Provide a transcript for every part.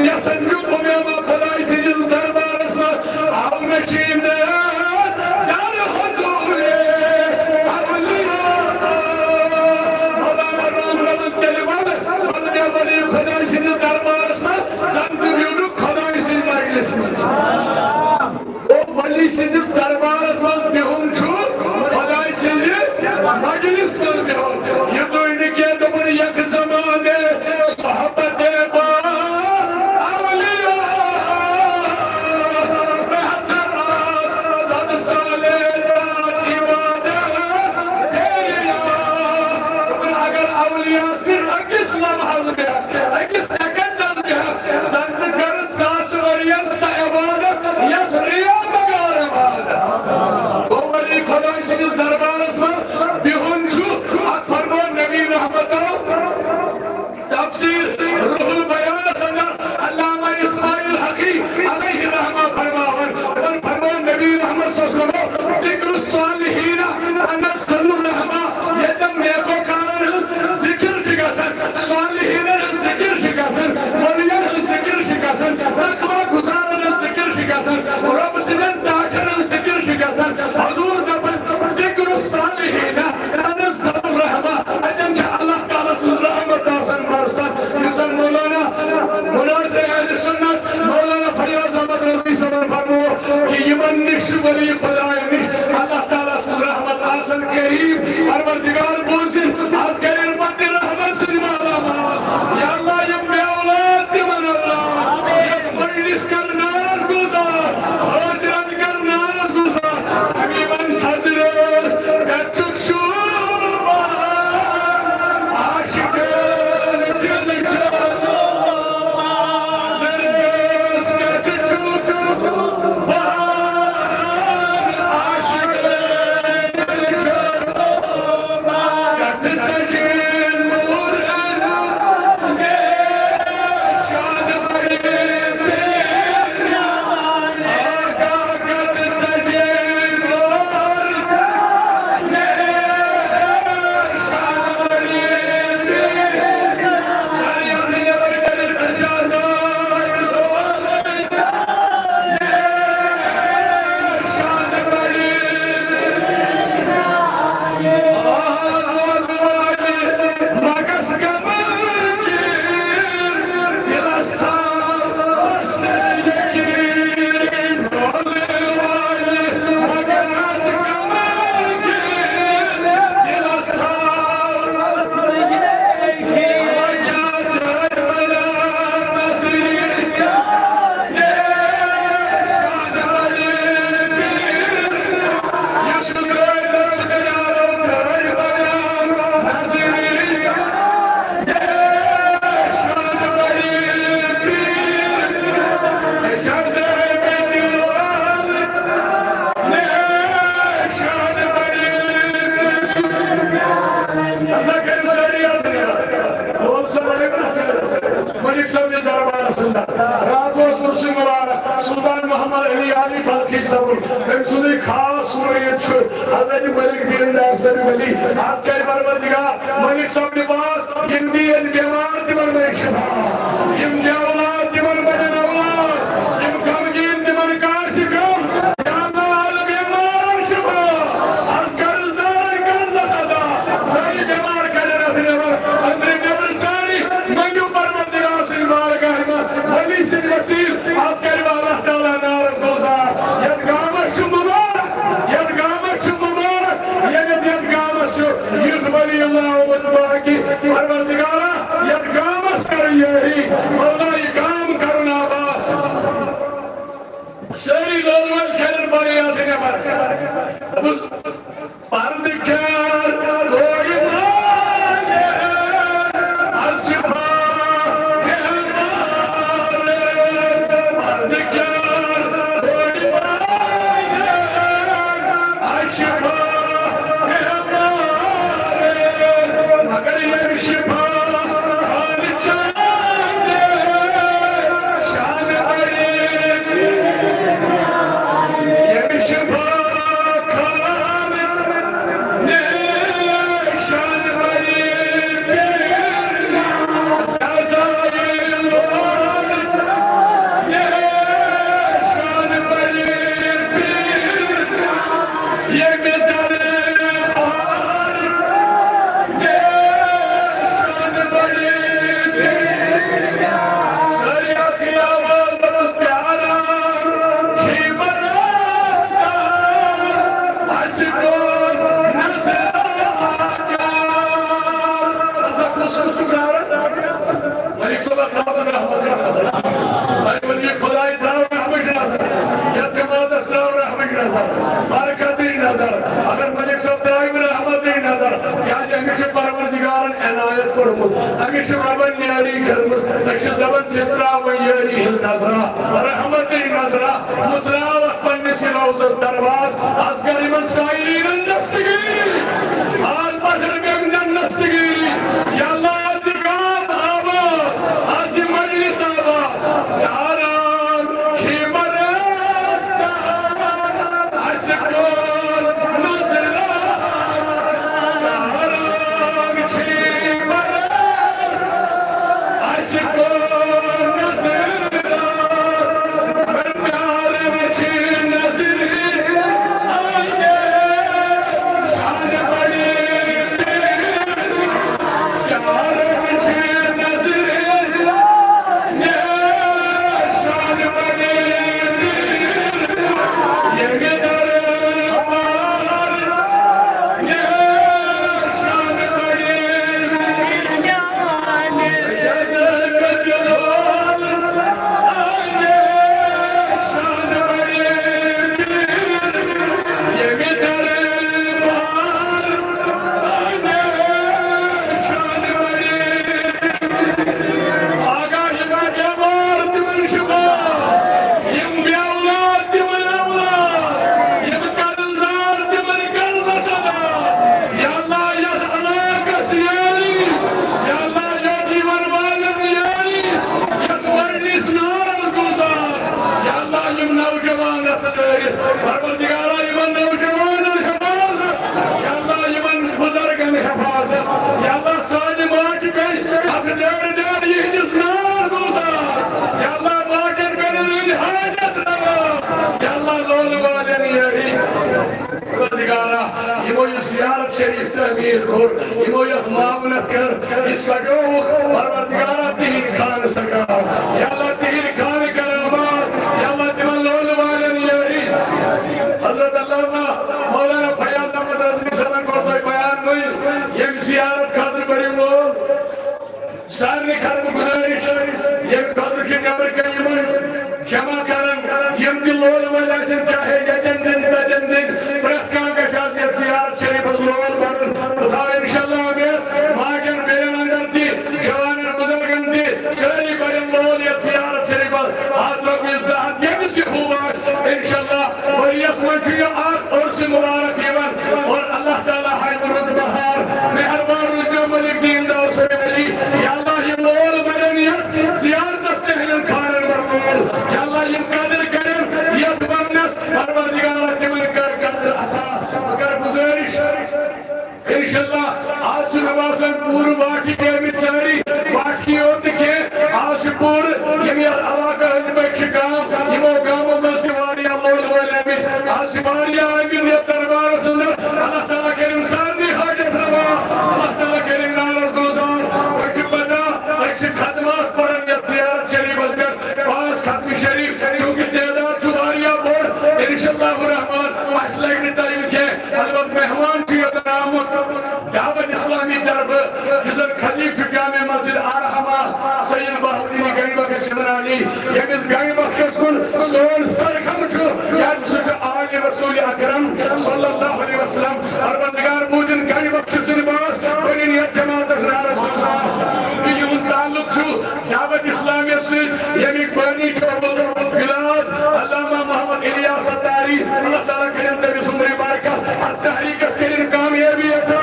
yasancı umuyama kolay sicil darbarısı almışinde dar huzure avliya Mevlana Ruhum'un delimanı Mevlana Veli kolay sicil darbarısı zandı yürü kolay sicil meclisimiz o veli sicil darbarısı bihumçu kolay sicil meclis kılmıyor yıduyunu geldi bunu yakın zamanı sohbet Allah Teala'sın rahmet alsın kerim Parvardigar bozun al kerim maddi rahmetsin mağlama Ya Allah'ım be avlad diman Allah Ya meclis karnaz guzar hazirat karnaz guzar Hamiman hazırız Gerçek şuba aşıkın gülçe hazırız gerçek şuba Sultan Muhammed Ali Ali Balkı Sabur Temsuli Khas Surayet Şu Hazreti Malik Din Dersleri Veli Asker Parvardigar Malik Sab Libas Yimdiyet Bemar Diman Meşifa Yimdi Avlad Diman Badan Avlad Yim Kamgin Diman Kaşikam Ya Allah Bemar Şifa Askarızlar Karza Sada Sari Bemar Kaderasine var Andri Nebrisani Manyu Parvardigar Sin Barakahima Veli Sin Vasir Asker Allah Teala narız olsa yadgaması mübarek yadgaması mübarek yadgaması yüz veli Allah'u mübareki Parvardigara yadgamas kariye फैसला था रहमत नजर ताई खुदाई त्राव रहमत नजर यतिमात त्राव रहमत नजर बरकत नजर अगर मलिक सब त्राव रहमत नजर क्या अमिश परवरदिगारन इनायत कोरमुत अमिश रबन यारी करमस अमिश दबन चित्राव यारी हिल नजरा रहमत नजरा मुसराव पन्निस लौजर दरवाज आज गरीबन साइलीन दस्तगीरी आज बशर गंगन दस्तगीरी या अल्लाह आज गाम आवा आज मजलिस आवा यारान खिमरस्ता अशकोल नजरा यारान खिमरस्ता अशकोल नजरा मेरे प्यारे विची नजरी आए शान बड़ी यार विची नजरी ये शान बड़ी ये दरबार ये शान बड़ी शजरत जलाल आए शान बड़ी ये दरबार आए शान बड़ी आगा यम जमार तिमन शुबा यम ब्याउलाद तिमन औलाद यम कर्जदार तिमन कर्ज सदा या अल्लाह यस अनाकस यारी या अल्लाह यो जीवन वालन यारी यस मजलिस नार गुलजार या अल्लाह यम नौजवान असदर परवरदिगारा यमन नौजवान हिफाजत या अल्लाह यमन बुजुर्गन हिफाजत या अल्लाह सानी माज पे अफदर दर यहदिस नार गुलजार या अल्लाह माजन पे हाजत रवा या अल्लाह लोल वालन यारी परवरदिगारा यमो जियारत शरीफ तमीर कोर यमो यस मामनत कर इस सगो परवरदिगारा तीन खान सगा या अल्लाह तीन खान करामात या अल्लाह तिमन लोल वालन यारी हजरत अल्लामा मौलाना फयाज अहमद रजवी सलन को तो बयान नहीं ये जियारत खातिर बड़ी लोग सारे खर्ब गुजारिश ये खातिर से नबर के यमन जमा करन यम दिल लोल वाला से चाहे जजन दिन तजन दिन प्रस्का के साथ ये जियारत शरीफ लोल बर खुदा इंशाअल्लाह अगर माजन मेरे अंदर दी जवान बुजुर्गन दी सारी बड़े लोल ये जियारत शरीफ हाथ रख साथ ये भी हुआ इंशाअल्लाह और ये समझिए आज और से मुबारक जीवन और अल्लाह ताला है मुर्द बहार मेहरबान रुजो मलिक दीन दाऊद से अली या अल्लाह ये लोल बरनियत जियारत से हलन खान बरलोल या अल्लाह ये कादिर करें ये बनस परवरदिगार तिमन कर कदर अता अगर गुजारिश इंशाअल्लाह आज सुबह वासन पूर्व बाकी के मिसारी बाकी होते के आज पूर्व ये इलाका बख्शगाम ये गांव में सिवारिया लोल वाले में आज सिवारिया में ये दरबार सुंदर अल्लाह ताला करीम सारी हाजत रवा अल्लाह ताला करीम नाराज गुलजार कुछ बता कुछ खदमात पढ़न या जियारत शरीफ अजगर पास खत्म शरीफ चूंकि तादाद सिवारिया बोर्ड इंशाअल्लाह रहमान असलाह ने तारीफ के अलबत मेहमान की तनामुत दावत इस्लामी तरफ युजर खलीफ जामे मस्जिद आरहमा सैयद बहाउद्दीन गरीब के सिमरानी यमिस गरीब बख्शुन सोल सरखम छु या सुज आगे रसूल अकरम सल्लल्लाहु अलैहि वसल्लम परवरदिगार पूजन गरीब बख्शुन बास बनी नियत जमात नारस गुलजार कि युन ताल्लुक छु दावत इस्लामी से यमिक बनी छु बिलाद अल्लामा मोहम्मद इलियास अत्तारी अल्लाह ताला करीम नबी सुमरी बरकत तहरीक करीम कामयाबी अता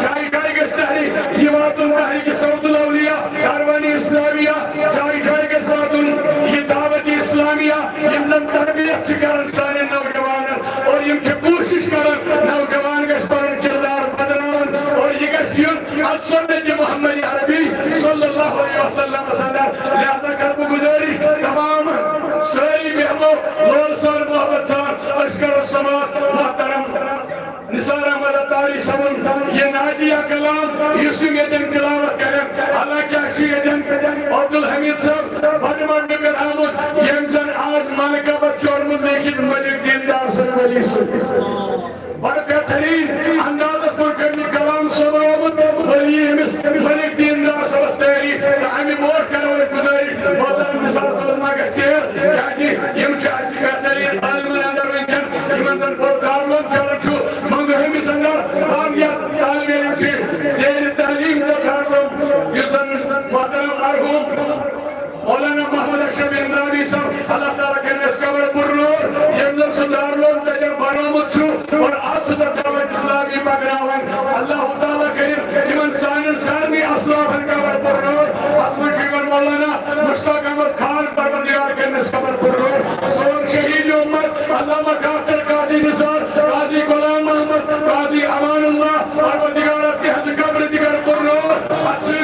जाय जाय के तहरीक जमातुल तहरीक सऊदुल औलिया कारवानी इस्लामिया जाय जाय के साथुल ये दावत इस्लामिया इनम तरबियत करन सारे नौजवान और ये कोशिश करन नौजवान के परन किरदार बदलावन और ये गशियन सुन्नत मोहम्मदी अरबी सल्लल्लाहु अलैहि वसल्लम लिहाजा करब गुजारिश तमाम सारी महबूब लोल सार मोहब्बत सार अस्कर समात मोहतरम निसार अहमद अत्तारी सबन ये नादिया कलाम यूसुफ यदन तिलावत करें हालांकि अक्सी यदन अब्दुल हमीद साहब बदमान नगर आमद यमजन आज मालिका बच्चों मुझ लेकिन मलिक दीनदार सर वली से बड़ बेहतरीन अंदाज में करनी कलाम सब वली मलिक दीनदार सबस्तेरी हमें मोट करो सेर याजी यम चास बेहतरीन आलमन अंदर वंकन यमन जन प्रोग्राम चलन छु मंगहमी संगर कामयाब तालिब इल्म छु सेर तालीम दा कारम युसन मोहतरम मरहूम मौलाना मोहम्मद अशरफ इमरानी साहब अल्लाह ताला के नस्कबर पुरनूर यमन सुधार लोन तजर बनोमुत छु और आज दावत इस्लामी पगरावन अल्लाह ताला करीम यमन सानन सारनी असलाफन कबर पुरनूर अतमन जीवन मौलाना मुश्ताक अहमद खान परवरदिगार के नस्कबर पुरनूर सोन शहीद उम्मत अल्लामा कातर काजी निसार काजी गुलाम मोहम्मद काजी अमानुल्लाह परवरदिगार के हज कब्र दिगर पुरनूर असिल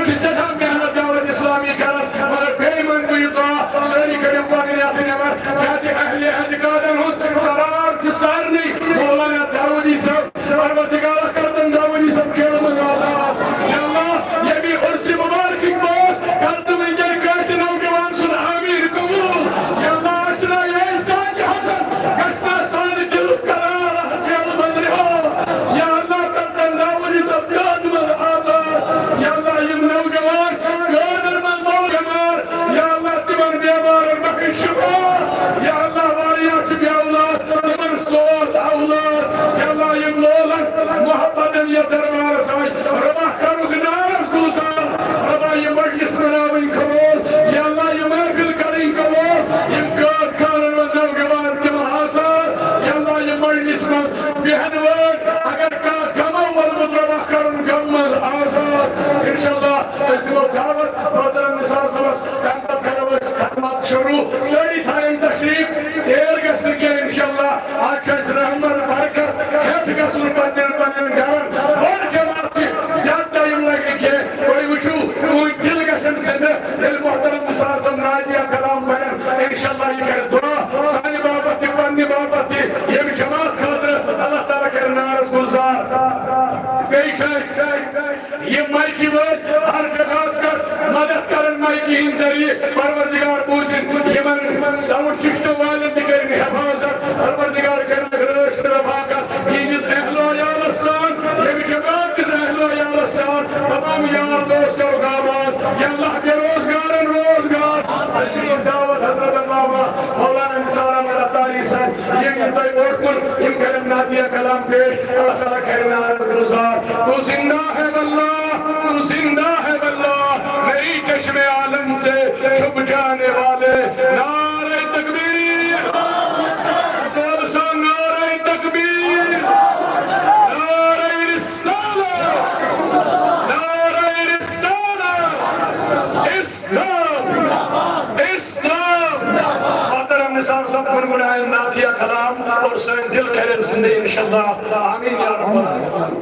जिसे हम मेहनत दावत इस्लामी करन मगर बेईमान कोई तो सारी करीम पागल आते नवर काजी अहले हज कादन हुद करार सारनी मौलाना दाऊदी साहब परवरदिगार करदन दाऊदी साहब खेल मंगाला या अल्लाह ये भी उर्स मुबारक की बोस करदम इंजर कैसे नौजवान सुन आमीर कबूल या अल्लाह असना ये इस्ताज हसन कसना सान दिल करार हसल बदर हो या अल्लाह करदन दाऊदी साहब याद मर आजाद या अल्लाह ये नौजवान कादर मन मौजमार या अल्लाह तिमन बेमार और बखश शुक्र या अल्लाह वारिया से औलाद तिमन सोल औलाद या अल्लाह ये लोला मोहब्बत ये दरबार साई रबा करो नारस गुजार रबा ये मजलिस बनावन कबूल या अल्लाह ये महफिल करें कबूल ये कारन वजन गवार के महासा या अल्लाह ये मजलिस में बेहनवर अगर का कमल वल मुद्रबा करन गमल आजाद इंशाअल्लाह इसको दावत मोहतरम निसार सबस तंत करवस खदमत शुरू सड़ी थाइन तशरीफ शेर गस के इंशाअल्लाह आज रहमत बरकत हेत गसन बंदन बंदन गान और जमात ज्यादा यूं लगे के कोई वशु कोई दिल गसन से दिल मोहतरम निसार सब नादिया कलाम बयान इंशाअल्लाह ये कर दुआ सानी बाबत बंदी बाबत ये जमात खातिर अल्लाह ताला के नारस गुलजार ये माइकी वर्ड हर जगह कर मदद करन माइकी इन जरिए परवरदिगार पूजिन यमन साउंड सिस्टम वाले दिकरन हिफाजत परवरदिगार करन रश रफाकत ये जिस अहलो याल सान ये भी जमात के अहलो याल सान तमाम यार दोस्त और गाबाद या अल्लाह के रोजगार अल्लाह दावत हजरत अल्लामा मौलाना निसार अहमद अतारी साहब ये मुद्दे ओरकुन इन करम नादिया कलाम पेश अल्लाह ताला करन नारद गुलजार तू जिंदा है वल्लाह मेरी चश्मे आलम से छुप जाने वाले नारे तकबीर नारे तकबीर नारे रिसालत इस्लाम मोहतरम निसार साहब गुनगुनाए नाथिया कलाम और सन दिल खैर जिंदगी इंशाअल्लाह आमीन या रब्बल आलमीन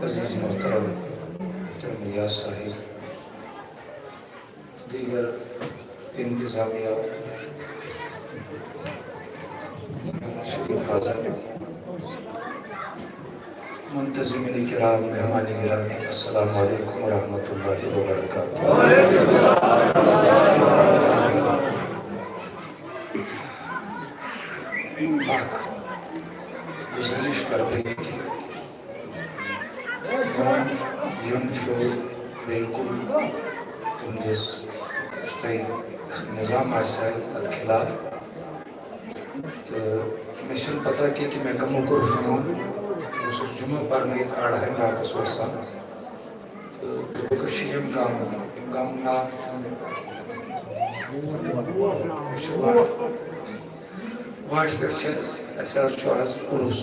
अजीज मोहतरम नियाज़ साहिब दीगर इंतजामिया शरीफ हाज़िर मुंतज़िमीन किराम मेहमान गिरामी अस्सलामु अलैकुम व रहमतुल्लाहि व बरकातुहू। गुजारिश कर रही कि यम बिल्कुल तुंदिस निज़ाम आसाई तथ खिलाफ तो मिशन पता कि मैं कमो को उस जुम्मा पर नहीं आड़ा है वापस वैसा तो कशीम काम ना वाश पेक्चर्स ऐसा चॉइस उरुस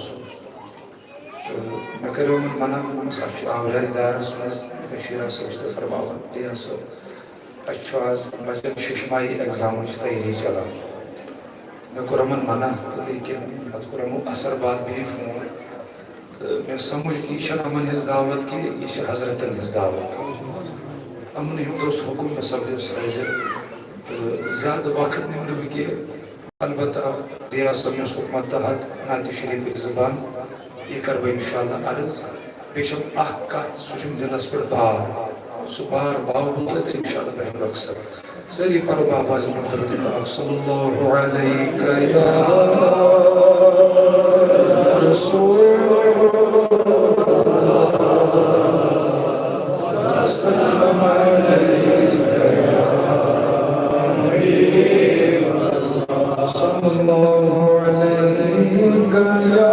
तो मैं करो मन मना मुझे अच्छे आवलार इदारस में कशीरा से उससे फरमावा लिया सो अच्छे आज बच्चन शिशमाई एग्जाम की तैयारी चला मैं करो मन मना तो लेकिन मत करो मु असर बात भी फोन मैं समझ यह अमन हज दावत कि यह हजरतन हज दावत अमन हुंद हुकुम में सपदस हाजिर तो ज्यादा वक्त निम कि अलबत् रियासत में हुकूमत तहत नात शरीफ ज़बान यह कर बह इंशाअल्लाह अर्ज बेशम कत सह दिलस पे बार सह बार बाव बुत तो इंशाअल्लाह बह रखसर सरी पर आवाज मुहतरम सल्लल्लाहु अलैका या रसूल सल्लल्लाहु अलैका या सल्लल्लाहु अलैका या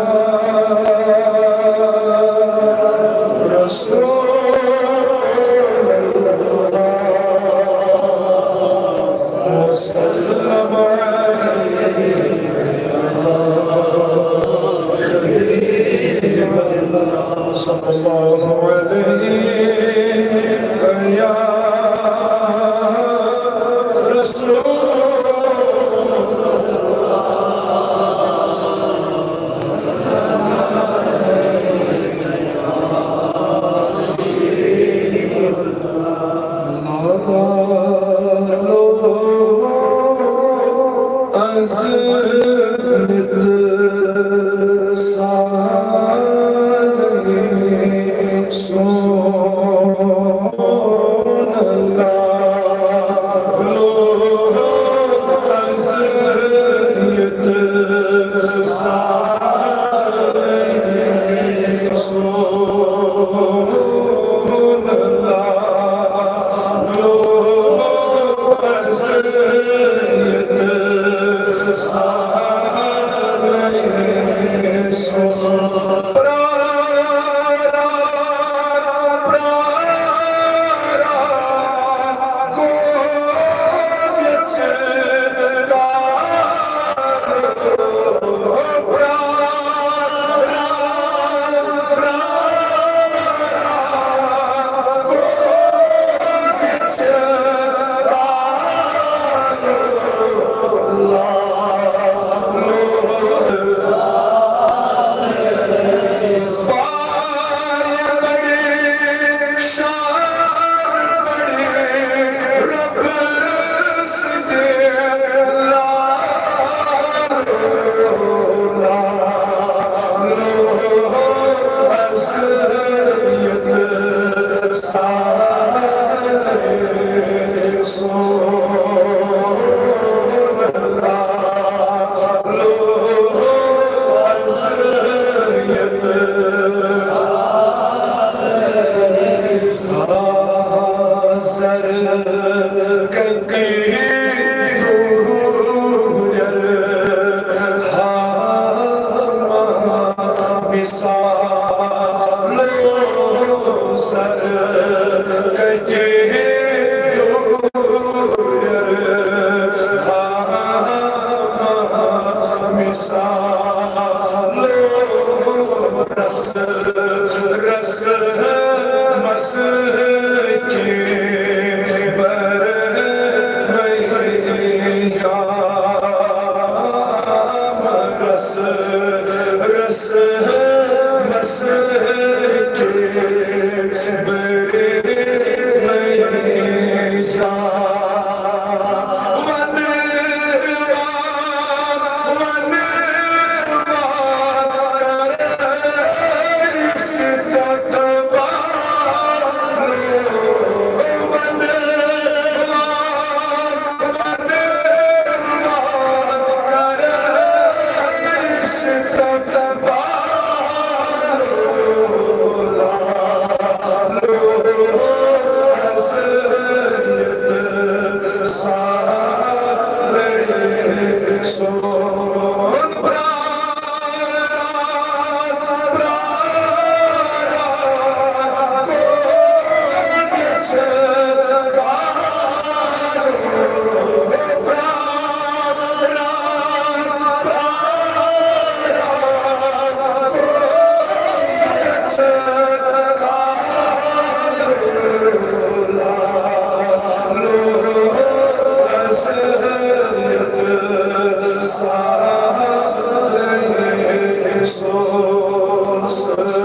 So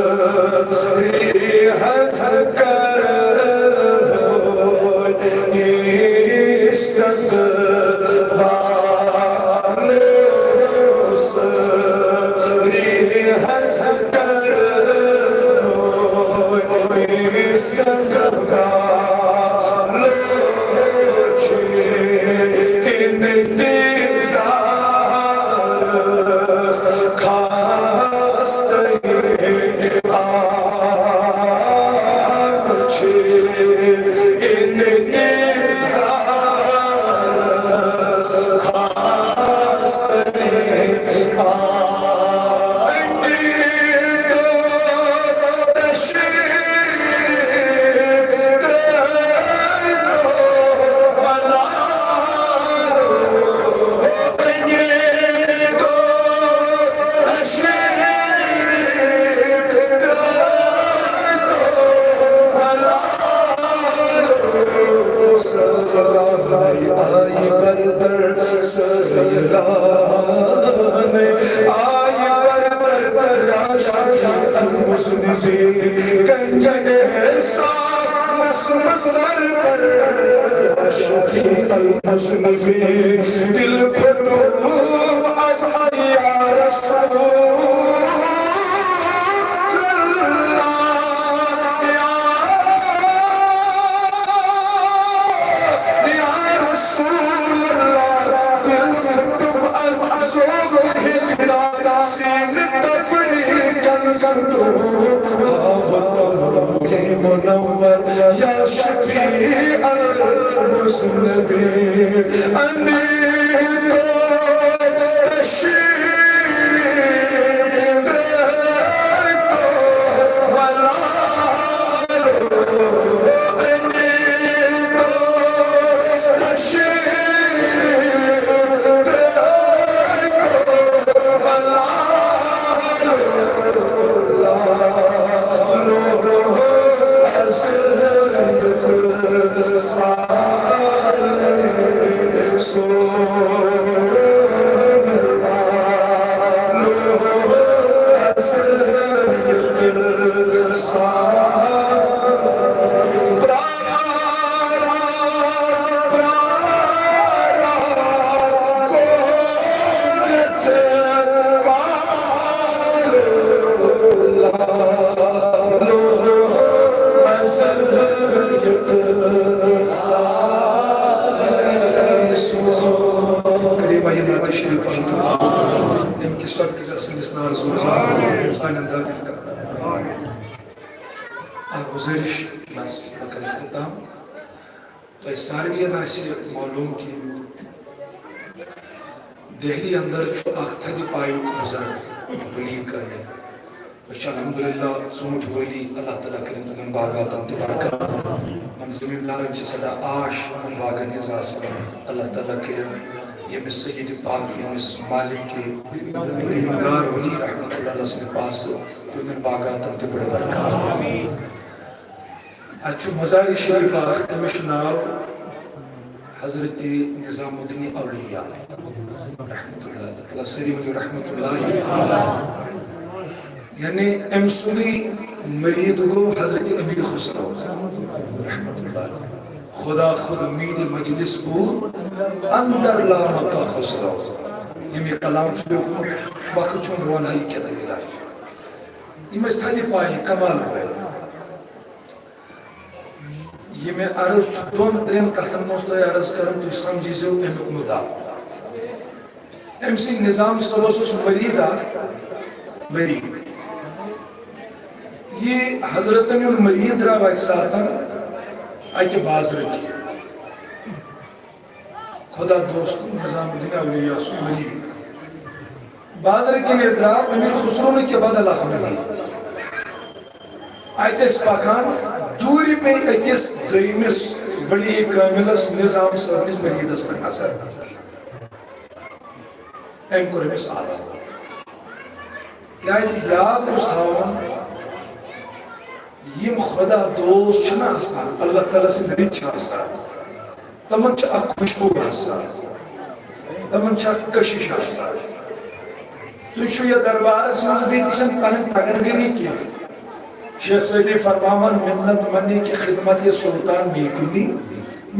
हंस कर दिल या शफी al-Musnabin गुजारिश बस कर इख्तिताम तो सारे मालूम कि दिल्ली अंदर अख्तदी पायुक बुजुर्ग वली कर अल्हम्दुलिल्लाह ऊंट वली अल्लाह ताला करें तुम बागातम तो बरकत मन जमींदारन सदा आश मन बागन अल्लाह ताला करें यमिस सय्यद पाक यमिस मालिक के दीनदार वली रहमतुल्लाह अलैहि के पास तुम बागातम तो बड़ बरकत अच्छु मज़ार शरीफ अख्तमिश नाव हज़रत निज़ामुद्दीन औलिया रहमतुल्लाह सरी रहमतुल्लाह यानी एमसुदी मरीद को हज़रत अमीर खुसरो रहमतुल्लाह खुदा खुद मेरी मजलिस को अंदर ला मता खुसरो ये में कलाम शुरू हो वक्त चुन रोना ही क्या दे लाश ये में स्थानी पाई कमाल हो ये में अर्ज दोन त्रेन कथन मुस्तो अर्ज करम तो समझिजो एमुक मुदा एमसी निजाम सलोस मरीदा मरीद ये हजरत ने मरीद रहा एक साथ आके बाजर की खुदा दोस्त निजामुद्दीन औलिया मरीद बाजर के नेत्रा अमीर खुसरो ने के बाद अल्लाह खबर आयते पाकान दूरी पे अकिस दयमिस वली कामिलस निजाम सबनिस मरीदस पे नजर एम कोरमिस आला क्या इस याद उस्तावन यम खुदा दोस्त छना आसान अल्लाह ताला से नबी छ आसान तमन छ खुशबू आसान तमन छ कशिश आसान तु छु ये दरबार समझ भी तिशन पन तगरगरी की शेख सैदी फरमावन मिन्नत मनी की खिदमत सुल्तान मीकुनी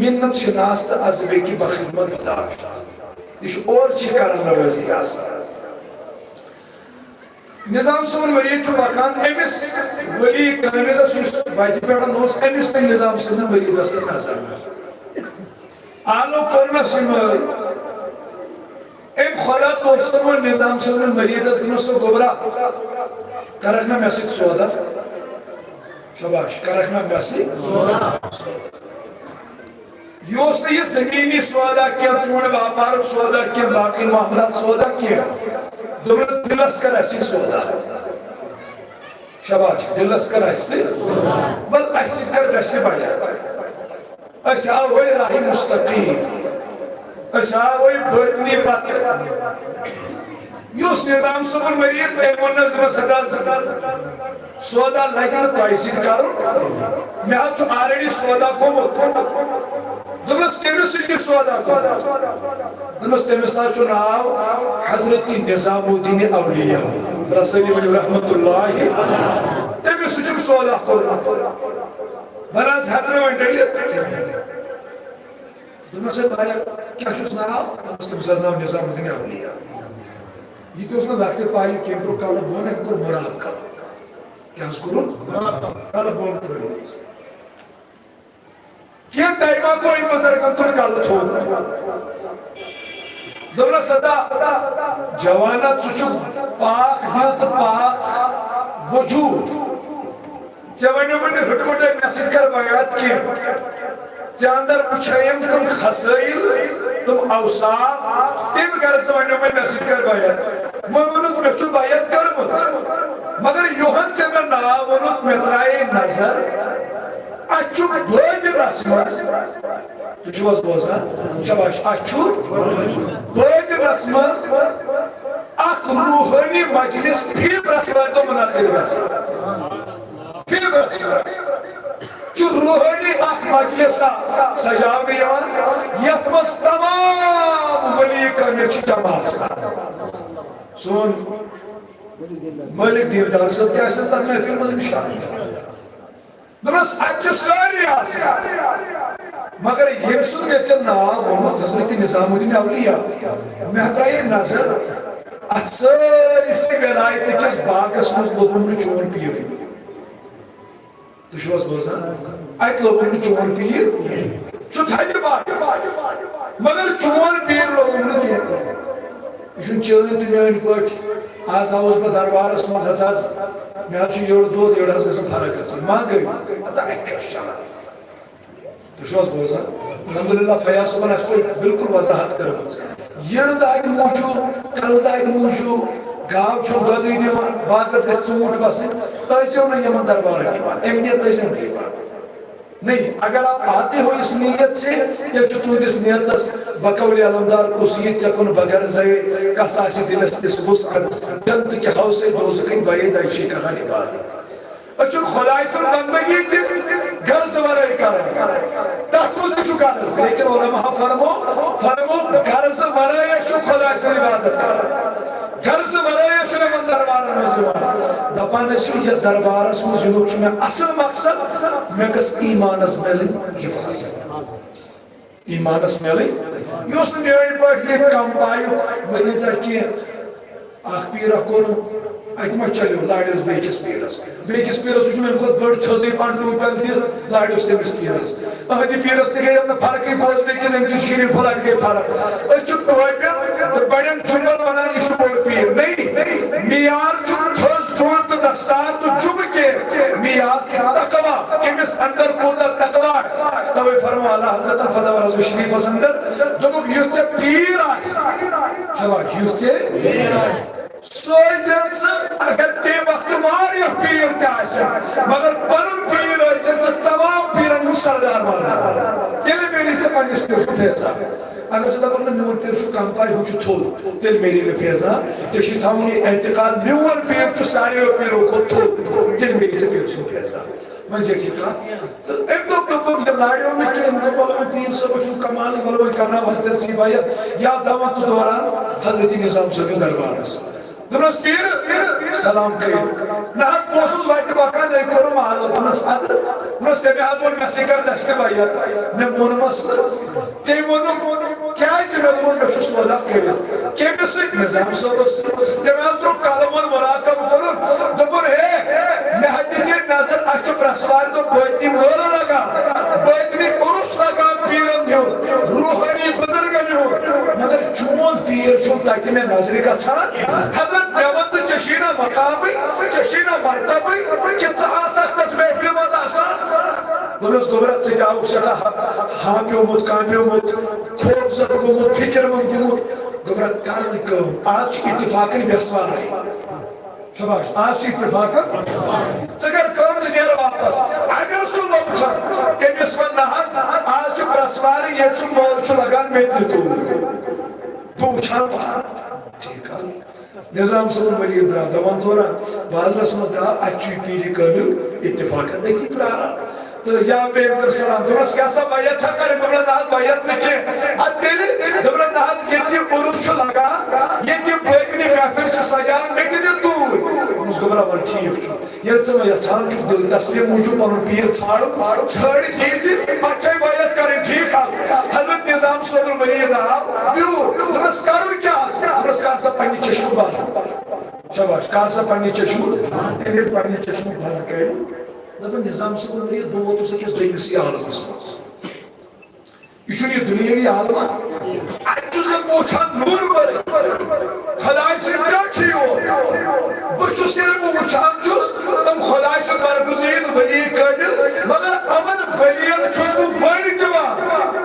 मिन्नत शनास्त अजवे की बखिदमत बदाश्त इस और ची करन नवजी आसा निजाम सोन मरीज वकान अमिस वली कामिलस बच्चे पे अमिस पे निजाम सोन मरीज नजर आलो कोरनस एम खुदा तो निजाम सोन मरीज सो गोबरा करखना मैसिक सौदा शाबाश करखना मैसिक योस ये जमीनी सौदा क्या चूड़ व्यापार सौदा क्या बाकी मामला सौदा क्या दिलस कर ऐसी सौदा शाबाश दिलस कर ऐसी बल ऐसी कर दशे बढ़िया ऐसा वही राही मुस्तकीम ऐसा वही बर्तनी बात योस निजाम सुबह मरीज एमोनस में सदा सौदा लेकिन तो ऐसी करो मैं आज ऑलरेडी सौदा को दुमस केमिस से सौदा को दुमस केमिस नाव हजरत निजामुद्दीन औलिया रसूल रहमतुल्लाह केमिस से सौदा को बनास हदरो इंटेलिजेंट दुमस भाई क्या शुस नाव दुमस नाव निजामुद्दीन औलिया ये तो उसने लाके पाई केंद्र काला बोने को मुराद का क्या करूं काला बोन करो क्या टाइमा को इन मसर कंट्रोल काल थो दोनों सदा जवाना चुचु पाक दिल तो पाक वजूद जवानों में हुटमुटे मैसेज कर बयात किए चांदर उछायम तुम खसाइल तुम औसाफ तिम कर जवानों में मैसेज कर बयात मनुष्य में चुप बयात कर मुझ मगर योहन से मैं नावनुत में त्राए नजर अच्छु बोझ रस्मस तुझे वाज बोझा शाबाश अच्छु बोझ रस्मस अक रूहानी मजलिस फिर रस्मत तो मुनाकिद बस फिर रस्मत जो रूहानी अक मजलिस सजाव दियान यतमस तमाम वली का निर्ची तमास सुन मलिक दीनदार सत्य ऐसा तक महफिल में निशान दुमस अच्छे सारी आसा मगर ये सुन में चलना वो हजरत निजामुद्दीन औलिया महतराए नजर असर इससे विलायत किस बाकस में लोगों ने चोर पीर दुश्वास बोझा आयत लोगों ने चोर पीर चुथाई बात मगर चोर पीर लोगों ने क्या इशन चलते मेन पट आज आवाज पर दरबार में हताज मैं आज योर दो योर हस गसन फरक है मान गई अता इत कर चला तो शोस बोझा अल्हम्दुलिल्लाह फयाज सुबह अस बिल्कुल वजाहत कर ये दाग मौजू कल दाग मौजू गाव छ ददी दिवा बाकस के चूट बस तैसे न यमन दरबार एमनियत तैसे नहीं अगर आप आते हो इस नीयत से जब तुम इस नीयत बकौल अलमदार कुसीत चकुन बगर जय का सासी दिलस इस वसअत जंत के हौसे दोज़ख बैद ऐशी कहानी बात अच्छु खुदाई से बंदगी थी घर से वराई कर तहमुज चुका लेकिन उलमा फरमो घर से वराई शु खुदाई से इबादत कर घर से वराई शु मन दरबार में जुबान दपान शु ये दरबार में जुनुक में असल मकसद मैं कस ईमानस मेल हिफाजत ईमानस मेल योस ने ये पर कम पायो मेरे तक के आखिर कोन अतमा चलो लाडस बेकिस पीरस में खुद बड़ थजे पांडु पल दि लाडस तेमिस पीरस अहदी पीरस ने गए फर्क बोझ बेकिस एम शीर फलक गए फर्क अछु टोपे तो बड़न चुम्बल बना इशु बोल पीर नहीं मियार थज थोन तो दस्तार तो चुब के मियार तकवा किमिस अंदर को तकवा तवे फरमा अल्लाह हजरत फदा रसूल शरीफ अंदर तो युसे पीर आस जवाब युसे पीर आस अगर ते वक्त मार यह पीर ताशा मगर पनुन पीर और तमाम पीरन हु सरदार माना तेरे मेरी से पनिस पे उठेसा अगर सदा बंदा न्यूर पीर छु कम पाई हु छु थोल तेरे मेरी ने पेसा जशी थामनी एतकाल न्यूर पीर छु सारे पीर को थोल तेरे मेरी से पीर छु पेसा मैं जे का तो एक दो लाड़ियों में के में पीर सब छु कमाल वाला करना वस्तर सी भाई या दावत दौरान हजरत निजाम से दरबार दुरुस्त पीर सलाम करिए Nahaz bozul vakti bakan da korum ağlamanız adı. Nasıl temi az ol mesikar deste bayat. Ne monumaslı. Temi onu kâyse ben onu meşhur suvadak geliyor. Kendisi nizam sabısı. Temi az ol kalamon murakab olun. Dopur he. Ne hadisir nazar açıp rasvar da boyutni mola laga. Boyutni urus laga piran diyor. Ruhani bızırga diyor. Mगर चून पीर चून ताकि मैं नजरी का छान हजरत नेमत चशीना मकामी चशीना मर्तबी कि चाहसा तस महफिल मज आसान दोनों गोबरत से जाओ शका हापियोमुत कापियोमुत खोब सब गोमुत फिक्र मन गोमुत गोबरत कार को आज इत्तेफाकन बेसवार शाबाश आज इत्तेफाकन सगर काम से नेर वापस अगर सुन वक्त तेमिस वन नहज आज बेसवार ये सुन मोल छु लगान में तू पूछा ठीक है निजाम सबर वली द्रा दवान तोरा बाजरस मज द्रा अच्छी पीरी काबिल इत्तेफाक देखी प्रारा तो या पे कर सलाम दोस्त क्या सब bayat था करे दबला नाज bayat नके अतेले दबला नाज येती उरुस लगा येती बेगनी महफिल से सजा मेतने तू उसको बड़ा वन ठीक छु ये समय या शाम छु दिल तस्वीर मौजूद पर पीर छाड़ छाड़ी जैसे अच्छे bayat करे ठीक है हजरत निजाम सबर वली द्रा बियो नमस्कार क्या नमस्कार सब पन्नी चश्मू बाल शाबाश कार सब पन्नी चश्मू एने पन्नी चश्मू बाल कहे दबन निजाम सबर वली दो तो से किस दोइस आलम मस ये दुनियावी आलम अच्छु से मोछा नूर बरे खुदाई से क्या कियो बच्चों से वो मोछाम चुस तुम खुदाई से बरगुज़ीर वली काबिल मगर अमन वलियन चुस्मु फाइड दिवा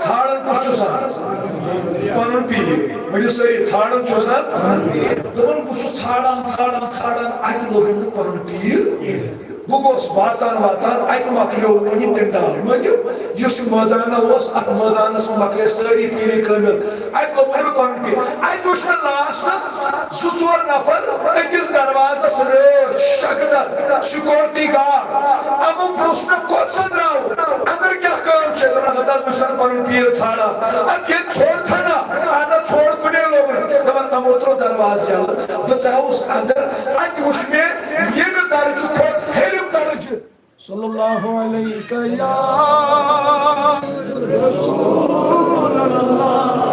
छाड़न कुछुसा पनुन पी वली सही छाड़न चुसा दबन कुछ छाड़न आदि लोगों ने Panun P Bugos vatan ayt makliyo oni tendal mani yus madana was at madanas makle sari piri kamil ayt lobulu banki ayt ushan lastas suçur nafar ekis darvaza sare shakdar security guard amu prosna kotsa draw andar kya kaam chedra hadar musan panun pir chhada at ye chhod thana ana chhod kune log daban amotro darvaza bchaus andar ayt usme ye darju khod सल्लल्लाहु अलैहि या रसूल अल्लाह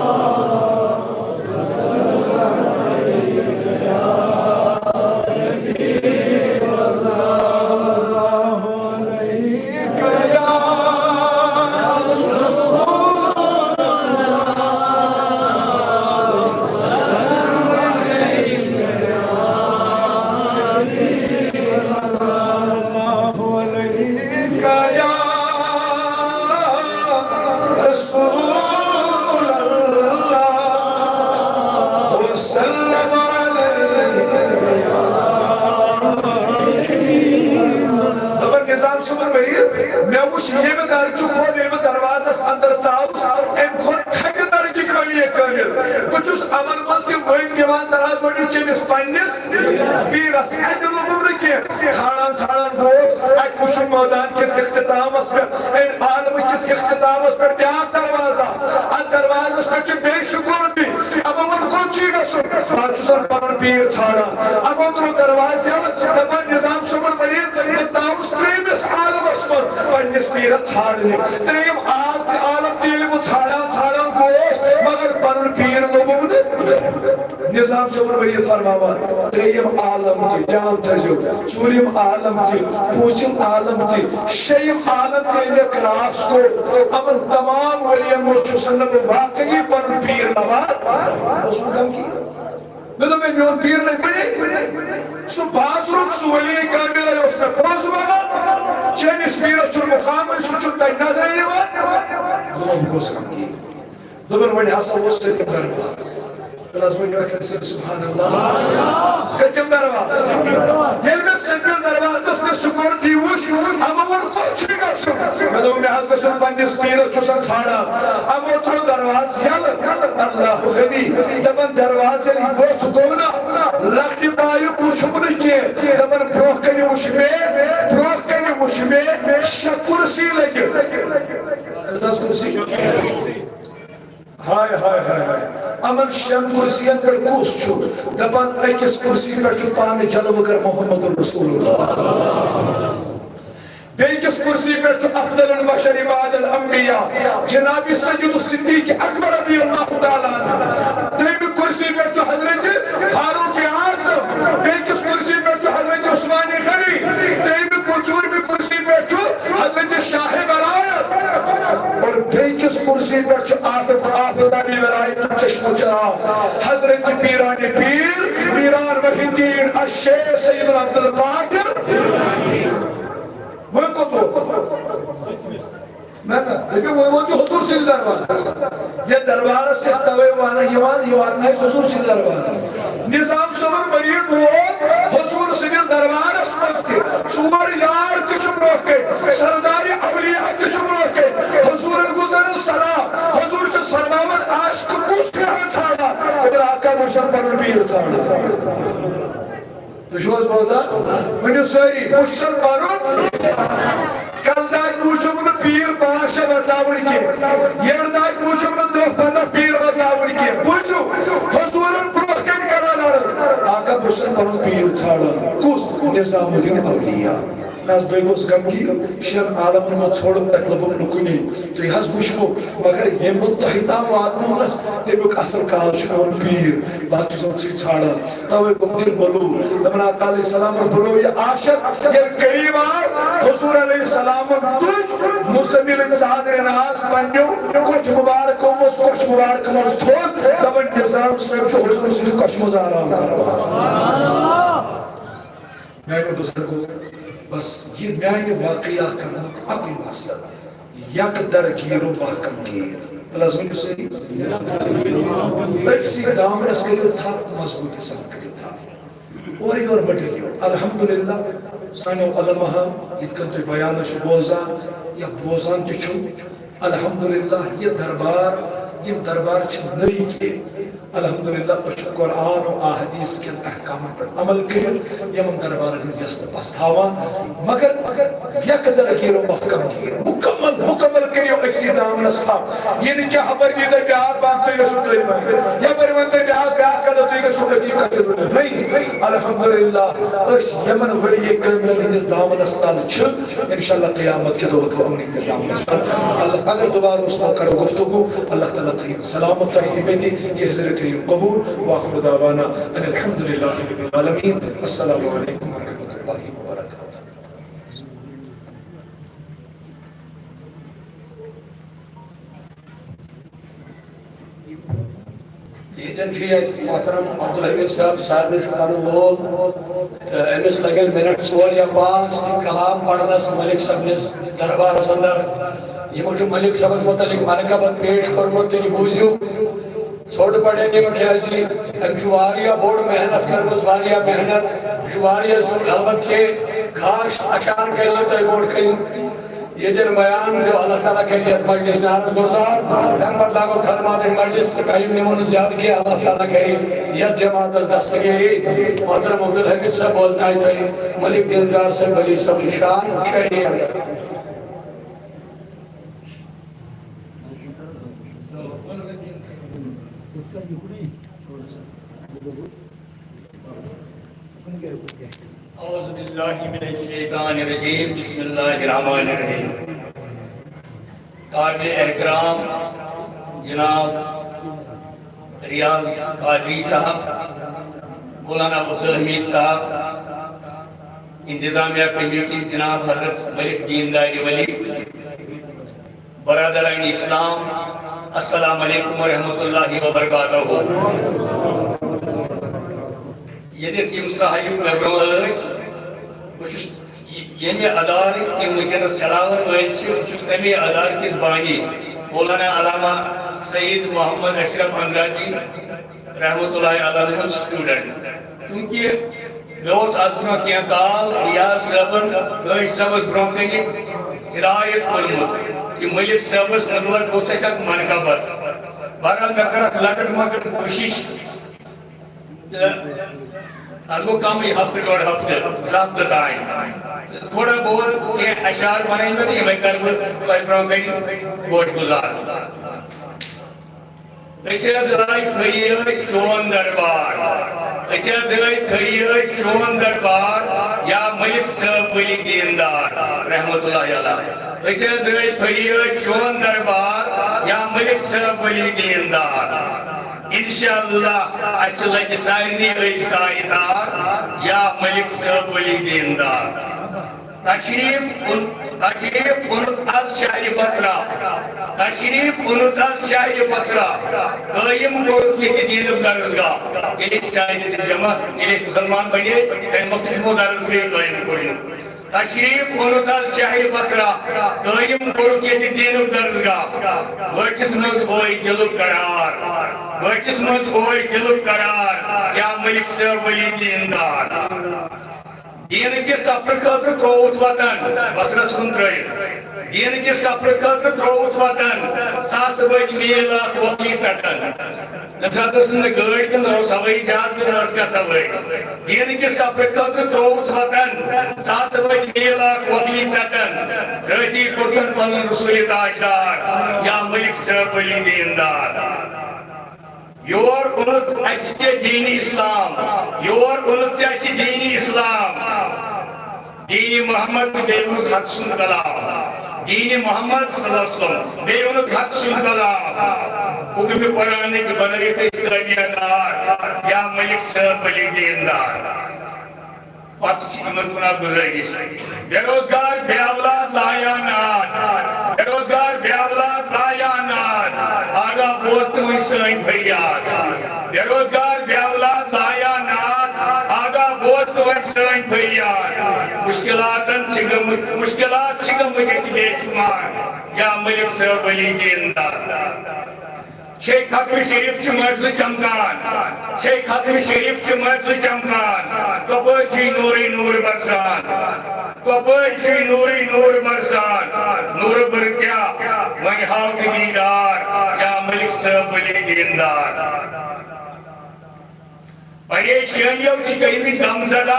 अंदर चाव M खुद थक दर्जिक वली कामिल बचुस अमल मस के वइन जवान तरास वडी के मिस पन्निस पीरस अदल उम्र के छाड़न गोस अक मुशु मैदान किस इख्तितामस पे इन आलम किस इख्तितामस पे क्या दरवाजा अन दरवाजा पे च बेशुकुर भी अब वो कौन चीज गसु बाचुसर पर पीर छाड़ा अब वो दरवाजा दबन निजाम सुमन वली ताउस प्रेमिस आलम पर पन्निस पीर छाड़ने त्रेम आलम तेल वो छाड़ा गोश मगर पनुन पीर लोगों ने निजाम सुमन वली फरमावा त्रेम आलम थी जान थजो सूर्यम आलम थी पूछम आलम थी शयम आलम थी ने क्रास को अमन तमाम वलियन मुर्शु सन्नब वाकई पनुन पीर लवा उसको कम की मैं तो मैं म्योन पीर नहीं बने सो बाजरुक सुवली काबिल है उसने पोसवाना चेनिस पीर चुर मुकाम है सुचुर तक नजर ये बात दो गोस कम की दोबन वनी हसा वो से दरवा लाजमी नखल से सुभान अल्लाह कचम दरवा ये में सिंपल दरवाजा से सुकून थी वो हम वो कुछ नहीं कर सकते मैं तो मैं हाथ को सुन पंडित पीर चुसन छाड़ा हम वो तो दरवाजा अल्लाह गनी दबन दरवाजे ली वो तो कोना लक्ष्य पायु कुछ नहीं किए दबन ब्रोकनी मुश्मे शकुरसी लगे ऐसा कुर्सी हाय हाय हाय हाय अमन शन कुर्सियन पर कुस छु दपन अकिस कुर्सी पर छु पाने जलव कर मोहम्मद रसूलुल्लाह बेकिस कुर्सी पर छु अफदल बशर इबादल अंबिया जनाब सय्यद सिद्दीक अकबर रदियल्लाहु ताला अन्हु कुर्सी पर छु हजरत फारूक आज़म बेकिस कुर्सी पर छु हजरत उस्मान गनी तेम कुचूर भी कुर्सी पर छु हजरत शाह वलायत और बेकिस कुर्सी पर छु आतिफ आफताबी वलायत चश्म चरा हजरत पीरानी पीर मीरान वहीद्दीन अश-शेख सैयद अब्दुल कादिर वो को तो ना देखो वो जो हुजूर से दरबार ये दरबार से तवे वाला यवान है हुजूर से दरबार निजाम समर मरीद वो हुजूर से दरबार अस्पते चोर यार चुमरो के सरदार अवलिया चुमरो के हुजूर गुजर सलाम हुजूर से सलामत आशिक कुछ कर छाड़ा और आका मुशर्रफ पीर छाड़ा तो जोस बोजा वनु सारी मुशर बारो कलदार मुशम न पीर बादशाह बदलावन के येरदार मुशम न दो पंद्रह पीर बदलावन के बुझो हुजूरन प्रोकन कराना आका मुशर बारो पीर छाड़ा कुछ निजामुद्दीन औलिया नाज बेगोस गम की शेर आलम में छोड़म तकलब नुकुनी तो यहां मुशको मगर ये मुत्तहिदा वादनुस तेबुक असल काल शुन पीर बात से छाड़ा तवे गुप्तिल बोलो नबी ताली सलाम बोलो ये आशिक ये करीबा हुजूर अलैहि सलाम तुझ मुसमिल सादर नास बन्यो कुछ मुबारक मस थो तब निजाम से हुजूर से कशमज आराम करो मैं को दूसरे को बस ये मैंने वाकया करना अपनी मकसद यक दरगीरो महकम गिर लazmin से एक सी दामनस करियो था मजबूती सन करियो था और ये और बढ़ियो अल्हम्दुलिल्लाह सानो अलमह इसका तो बयान शु बोलजान या बोजान तिछु अल्हम्दुलिल्लाह ये दरबार छ नई के अल्हम्दुलिल्लाह कुरान और अहदीस के अहकाम पर अमल कर यमन दरबार हिजस पछतावा मगर यकदर गिरो महकम की मुकम्मल करियो एक्सी दामनस था ये नहीं क्या खबर की प्यार बात तो ये सुन या परवंत प्यार का तो ये सुन की कथन नहीं अल्हम्दुलिल्लाह इस यमन वली ये कामिल हिजस दामनस था इंशाल्लाह क़यामत के दौर को उन्हीं इंतजाम अल्लाह अगर दोबारा उसको करो गुफ्तगू अल्लाह ताला तईन सलामत तईन बेटी ये हज़रत कबूल वाखिर दावाना अनिल हम्दुलिल्लाहि रब्बिल आलमीन अस्सलामु अलैकुम व रहमतुल्लाहि व बरकातुहू यीतन मोहतरम अब्दुल हमीद साहब सारे शुक्र लोग अमिस लगन मिनट 4 या 5 कलाम पढ़नस मलिक सबनिस दरबार अंदर ये मलिक सबस मुतलिक मनकबत पेश कर्मुत तेरी बूझू छोड़ पड़े निम ख्यासी वारिया बोर्ड मेहनत करमस वारिया मेहनत वारिया अलबत के खास अशान के लिए तो बोर्ड कहीं ये दिन बयान जो अल्लाह ताला के लिए मजलिस नारस गुजार हम बदलागो खदमात मजलिस कहीं निमोन ज्यादा किया अल्लाह ताला करी यह जमात दस्तगिरी मोहतरम अब्दुल हमीद साहब बोलना थे मलिक दिलदार से बली सब निशान शहरी औज़ुबिल्लाहिमिनश्शैतानिर्रजीम बिस्मिल्लाहिर्रहमानिर्रहीम काबिल एहतराम जनाब रियाज कादरी साहब मौलाना अब्दुल हमीद साहब इंतजामिया कमेटी जनाब हजरत मलिक दीनदारी वली बरादराइन इस्लाम अस्सलाम वालेकुम व रहमतुल्लाहि व बरकातहू ये साहिब मे ब्रो ये अदार वनस चलावन तमे अदार किस बानी मौलाना अलामा सईद मोहम्मद अशरफ अंद्रानी रहमतुल्लाहि अलैहि स्टूडेंट क्योंकि मे आज ब्रो क्या काल रियाज साहबन सबस ब्रो कन हिदायत कर्मुत कि मलिक साहबस मतलब मनकबत बहरहाल मे कर लकट मकट कोशिश अगो कम हफ्ते डोड़ हफ्ते जब्त तान थोड़ा बहुत अशार बन मैं कर गोट गुजार चोन दरबार चोन दरबार या मलिक साहब वली दीनदार रहमतुल्लाह अलैह चोन दरबार या मलिक साहब वली दीनदार इंशाअल्लाह लगे सारे या मलिक साहब वली दीनदार तशरीफ उनुत अल शाह बसरा कायम कोर्स दीन दरसगाह जमा मुसलमान बने तम वक्त दरसगाह कायम कोर तशरीफ उनुत अल शाह बसरा कायम कोर्स दीन दरसगाह वटिस मज दिलुक करार या मलिक साहब वली दीनदार दीन के सफर खतर त्रोत वतन बसरत कुन त्रित दीन के सफर खतर त्रोत वतन सास बज मील वकली चटन गाड़ी तम सवाई जहाज का सवाई दीन के सफर खतर त्रोत वतन सास बज मील वकली चटन रजी कुर्तन पन रसूल ताजदार या मलिक साहब वली दीनदार योर उन्नत ऐसे दीन इस्लाम दीन इस्लाम दीन मोहम्मद बेउनुत हक सुन कलाम दीन मोहम्मद सल्लल्लाहु अलैहि वसल्लम बेउनुत हक सुन कलाम हुक्म कुरान के बनरे से इस्लामियदार या मलिक साहब वली दीनदार गुजारिश बेरोजगार बेअौलाद लाया नाद आगा पोस्त हुई सन फरियाद बेरोजगार बेअौलाद लाया नाद आगा पोस्त हुई सन फरियाद मुश्किलात छिगम बेशुमार या मलिक साहब वली दीनदार शेख खत्म शरीफ मर्द चमकान कपची नूर बरसान नूर बर क्या वही हाउ दीदार या मलिक साहब वली दीनदार परेशानियों से गरीबी गमज़दा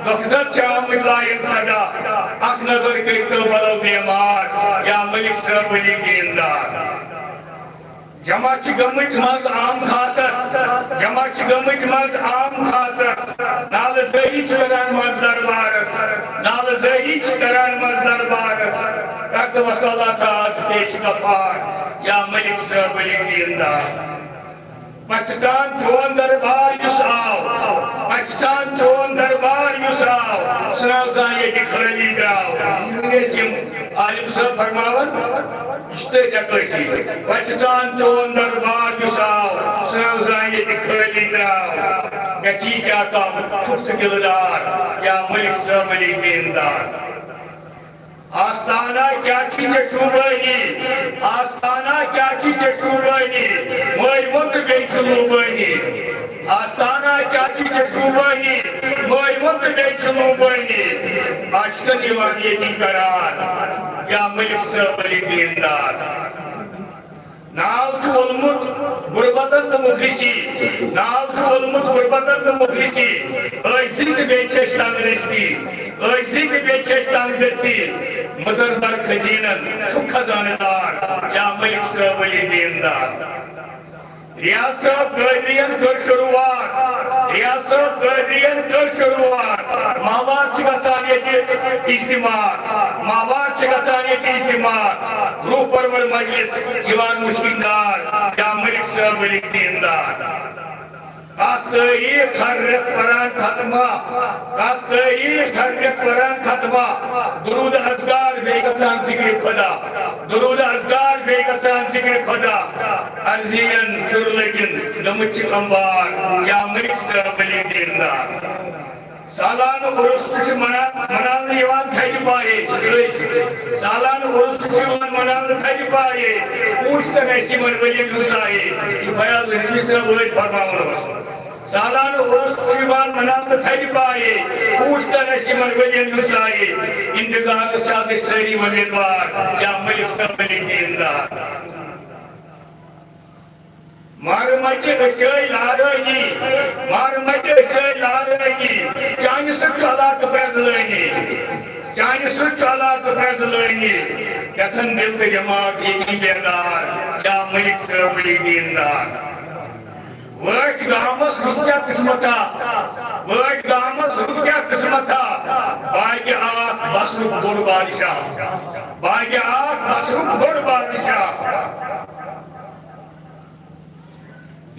मकसद चाम इतलायन सदा अख नजर कर तो बलो बीमार या मलिक साहब वली दीनदार जमा गमत मज आम खासस नाल जही करान मज दरबारस रक्त वसला ताज पेश गफार या मलिक साहब वली दीनदार पाकिस्तान चोन दरबार सुनाव जाए कि खाली द्राव आलिम साहब फरमावन इस्ते जकसी पाकिस्तान चोन दरबार सुनाव जाए कि खाली द्राव गची क्या काम छुप दिलदार या मलिक साहब वली दीनदार आस्ताना क्या चीज शूबानी मोय मुंत बेच लूबानी आस्ताना क्या चीज शूबानी मोय मुंत बेच लूबानी आशिक दीवानियती करार या मलिक साहब वली दीनदार नाव चोलमुत गुरबतन मुखलिसी ऐजिक बेचेस्तान दस्ती मजर बर खजीनन सुख खजानेदार या मलिक साहब वली दीनदार रियासत कादरियन कर शुरुआत मावात इज्तिमा रूह परवर मजलिस दीवान मुश्किलदार या मलिक साहब वली दीनदार तारीख हर कुरान खत्मा दुरूद अज़कार बेगसान जिक्र खुदा अर्जियन चुरलगिन नमुच अंबार या मलिक साहब वली दीनदार सालान उर्स मनाने यवान थई पाए सालान उर्स मनाने थई पाए पूछते नसीमन वली गुसाए ये बयान रिजवी साहब वो फरमावन सालान उर्स मनाने थई पाए पूछते नसीमन वली गुसाए इंतजार साथ सरी उम्मीदवार या मलिक साहब वली दीनदार मारमते अशय लारगी चांद सच अलाक बेदलगी चाहे सुच अल्लाह तो प्रजलानी गसन दिल ते जमात यकी बेदार या मलिक सरबली दीनदार वट गामस क्या किस्मता वट गामस क्या किस्मता भाग्य आख बसरुक बोड़ बादशाह भाग्य आख बसरुक बोड़ बादशाह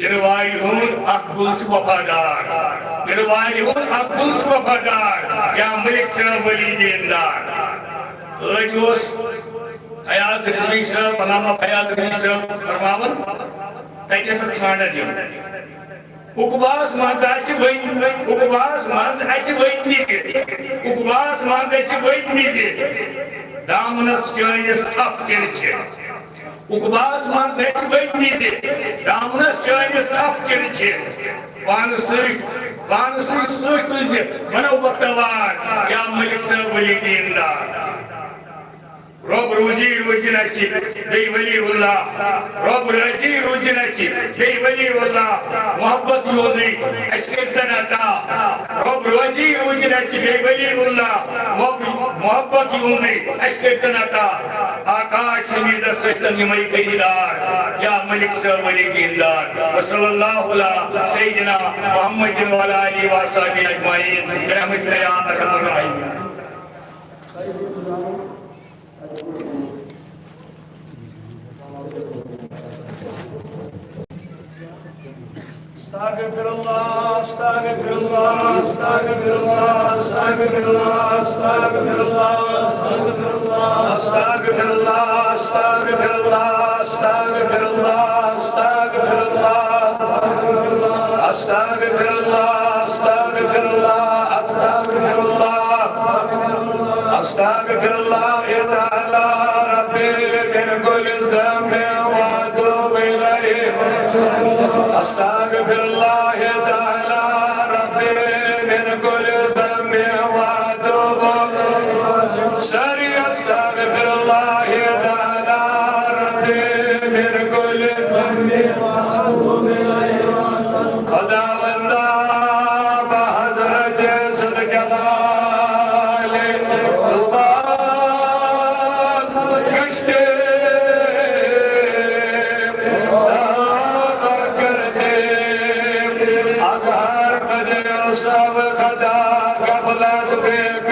Irwai hun akbul wafadar, irwai hun akbul wafadar, ya Malik Sahab Wali Dindar. Ajus Hayat Rizvi Sahab, Panama Hayat Rizvi Sahab, Parmawan, tanya satsmana jam. Ukbas manz aisi bain, ukbas manz aisi bain nije, ukbas manz aisi bain nije. Damnas joines thap chiriche. Ukbas manz aisi bain nije. Damnas joines thap chiriche. Vanasik tulje, manav baktavar, ya Malik Sahab Wali Dindar. Rob Ruji Nasib, Bey Waliullah. Rob Ruji Nasib, Bey Waliullah. Muhabbat Yodi, Ashkirtanata. Rob Ruji Nasib, Bey Waliullah. Muhabbat Yodi, Ashkirtanata. Akash Samida Sreshtan Yamai Khidar, Ya Malik Sahab Wali Dindar. Wa sallallahu ala Sayyidina Muhammadin wa ala alihi wa sahbihi ajma'in. Birahmatika ya arhamar rahimin. Astaghfirullah, astaghfirullah, astaghfirullah, astaghfirullah, astaghfirullah, astaghfirullah, astaghfirullah, astaghfirullah, astaghfirullah, astaghfirullah, astaghfirullah, astaghfirullah, ya ta'ala rabbi min kulli dhanbin wa atubu ilayh. Astaghfirullah ya ta'ala rabbi min kulli dhanbin wa atubu sari astaghfirullah ya ta'ala rabbi min kulli dhanbin wa atubu qada wanda ba hazrat sadqalale tuba gashte Sab khada gaflat bek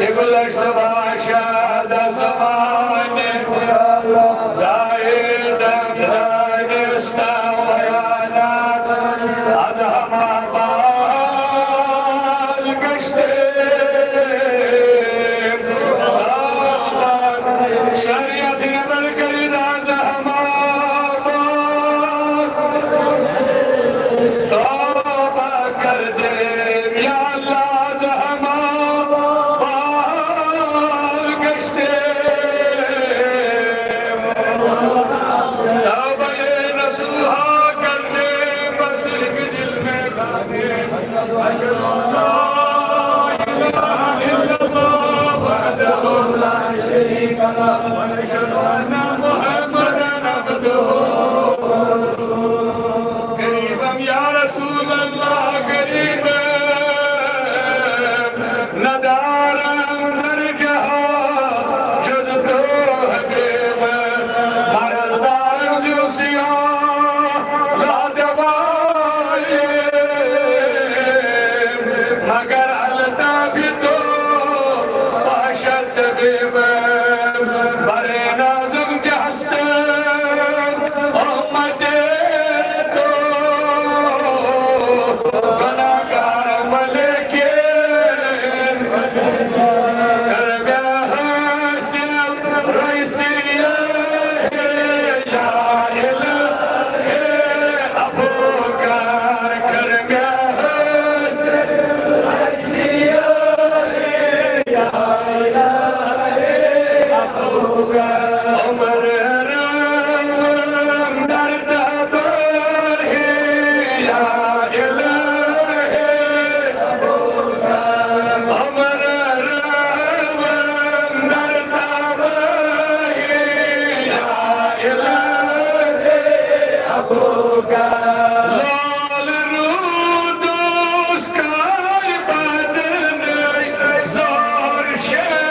iblash basha da samane dae damdane stawayanat azhama bal gashte shariat nabar kari azhama ونشهد أن محمدا عبده قريبا يا رسول الله قريبا ندارا نرجها جذبه حبيبا مرضى جوسيا لا دواي مگر التافت باشد طبيبا Share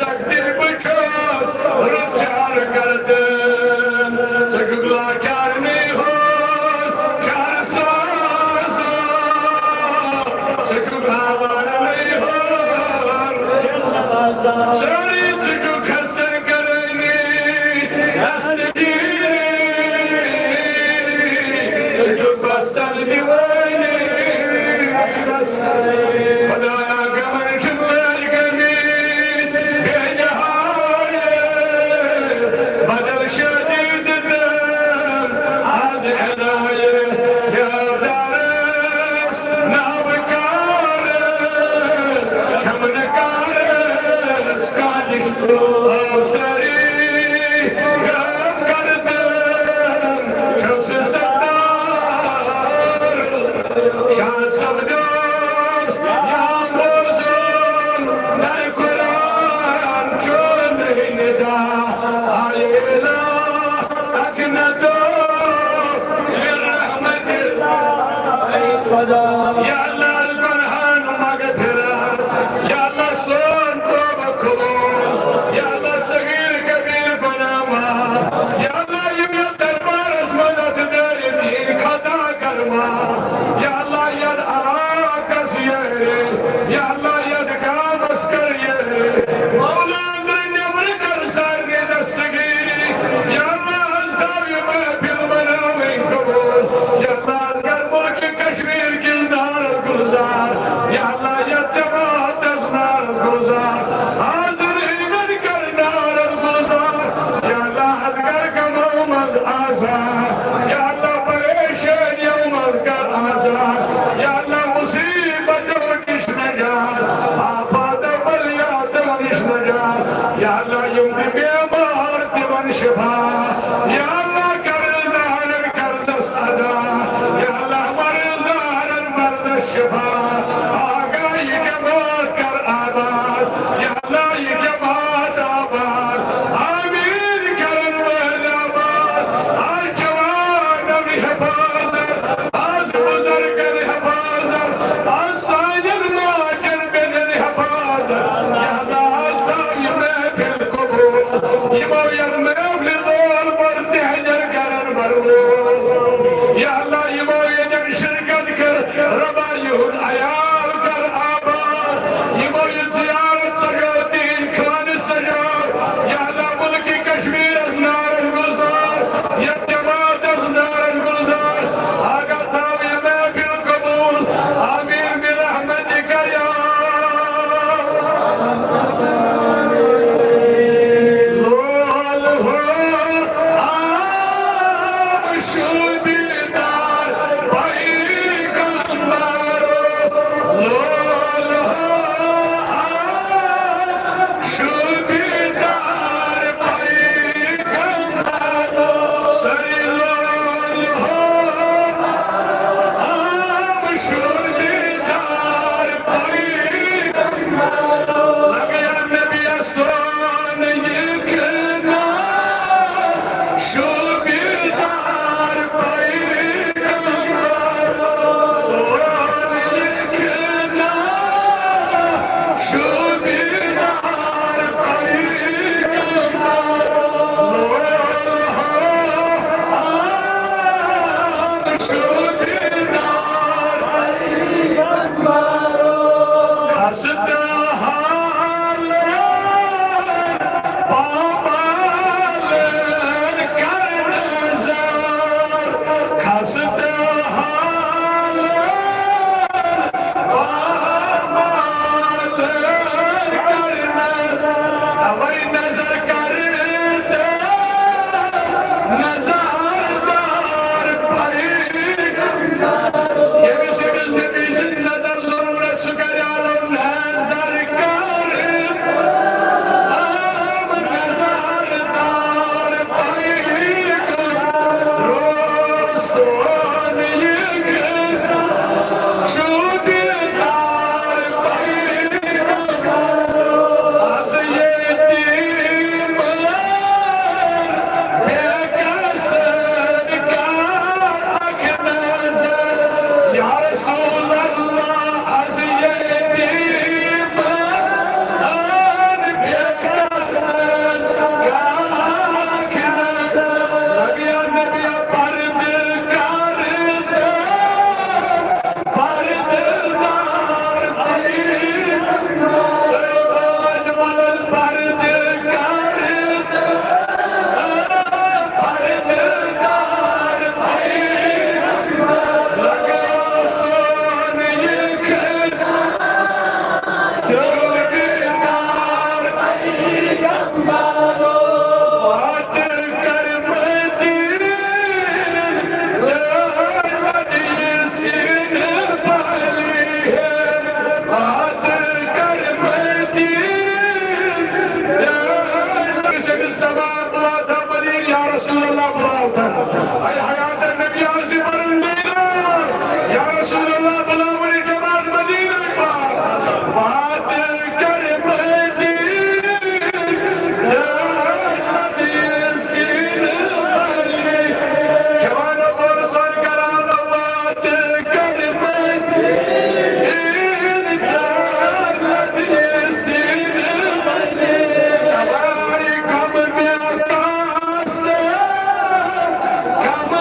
सकती बुझोस recharge कर दे सजुगला चार नहीं हो चार सास सजुगला बार नहीं हो सारी सजुग हसन करेंगे हस्तगीरी सजुग बस्तन दीवाने खुदाया गमन शुमार गमीन बेनहाये बदल शदीद दम आज हनाये यादारस नाबकारस छमनकारस कादिश अवसरी गम कर दम शम्स सत्तार शान सबदोस यामोज़ुन दर कुरान चोन निदा आयेला अकनदो बिरहमत या अल्लाह अल-कुरआन मगफिरा या अल्लाह सोन तौबा कबूल या अल्लाह सगीर कबीर गुनामा या अल्लाह ये दरबार मदद दे दीन खदा करवा या अल्लाह यद अराकस ये या अल्लाह यद कामस कर ये मौला अंदर नेबर कर सारे दस्तगीरी या अल्लाह हज़दाव ये महफिल बनावे कबूल या अल्लाह अगर मुल्क कश्मीर किलदार गुलजार या अल्लाह यद जमात असनार गुलजार हाजिर इमन कर नार गुलजार या अल्लाह अगर कमौमद आज़ार या अल्लाह परेशान यौमद कर आज़ार या अल्लाह मुसीबत निश नजात आफत बलियात निश नजात या अल्लाह युम बीमार तिवन शिफा या अल्लाह कर्ज़दार कर्ज़स अदा या अल्लाह मर्ज़दार मर्ज़स शिफा आगाही जमात कर आबाद या अल्लाह ये जमात आबाद आमीन करन वहदाबाद आज जवान भी हिफाजत आज बुजुर्ग हिफाजत आज साजिद माजर बिन हिफाजत या अल्लाह साब ये महफिल कबूल ये मौयद महफिल बोल बढ़ते हजर करन बरवूल या अल्लाह ये मौयद शिरकत कर रबायुल अयाल कर आबाद ये मौयद ज़ियारत सजा दीन खान सजा या अल्लाह मुल्क कश्मीर असनार गुलजार या जमात असनार गुलजार आगा थाव ये महफिल कबूल आमीन बिरहमतिका या लोल हो आम शुबीदार पैगम्बरो लोल हो आम शुबीदार पैगम्बरो सही लोल हो आम शुबीदार पैगम्बरो लगे नबी सोन लिखना शुबीदार पैगम्बरो सोन लिखना शुबीदार पैगम्बरो लोल हो आम शुबीदार पैगम्बरो हसदा हालन पामालन कर नज़र हसदा हालन पामालन कर नज़र हवाई नजर कर दे नज़रदार पैगम्बरो ये भी नजर जरूरत सुकर आलम नजर कर आम नजरदार पैगम्बरो सोन लिख शुबीदार पैगम्बरो आज ये ay hayat Nebi Azim barındaylar. Ya Resulallah belavari cemaat Medine var. Vaat kermedin cennetsin bari. Kevana borsan karana vaat kermedin cennetsin bari. Navai kam me akaste kam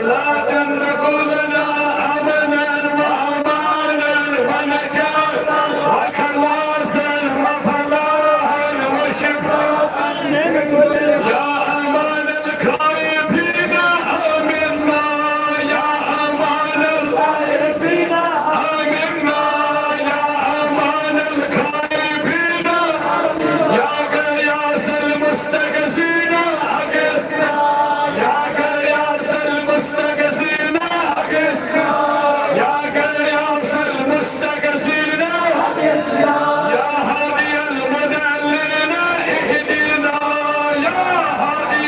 صلاة تكون لنا أمنا وأمانا ونجاة وخلاصا وفلاحا وشفاء من كل يا أمان الخائفين آمنا يا أمان الخائفين آمنا يا أمان الخائفين يا قياس المستغيثين أغثنا يا قياس المستغيثين أغثنا يا قياس المستغيثين أغثنا يا هادي المضلين اهدنا يا هادي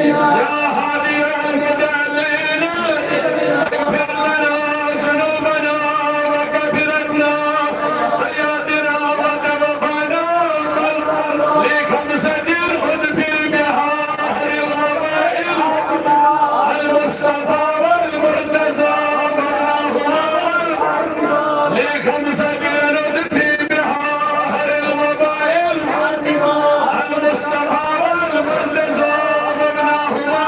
يا هادي المضلين اغفر لنا ذنوبنا وكفر عنا سيئاتنا وتوفنا لخمسة أدفل بحار الوبائل المصطفى والمرتزى مبناهما لخمسة أدفل بحار الوبائل المصطفى والمرتزى مبناهما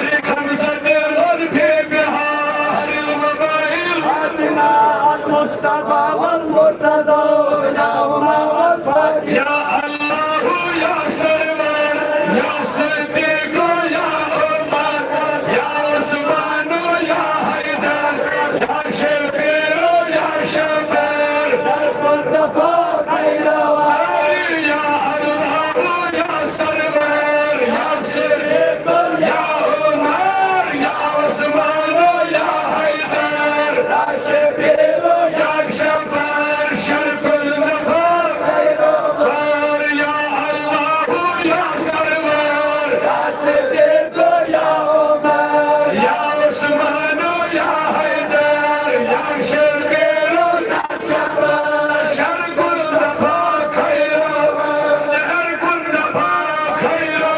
لخمسة أدفل بحار الوبائل المصطفى والمرتضى وابناهما والفاتحة يا الله يا سلمان يا صديق يا عمر يا عثمان يا حيدر يا شبير يا شبير والدفاع خيرا يا الله يا سلمان يا صديق يا عمر يا عثمان يا حيدر يا شبير يا شبير شرق النهار يا الله يا سلمان يا صديق يا عمر يا عثمان يا حيدر يا شبير شرق النهار خيرا سحر النهار خيرا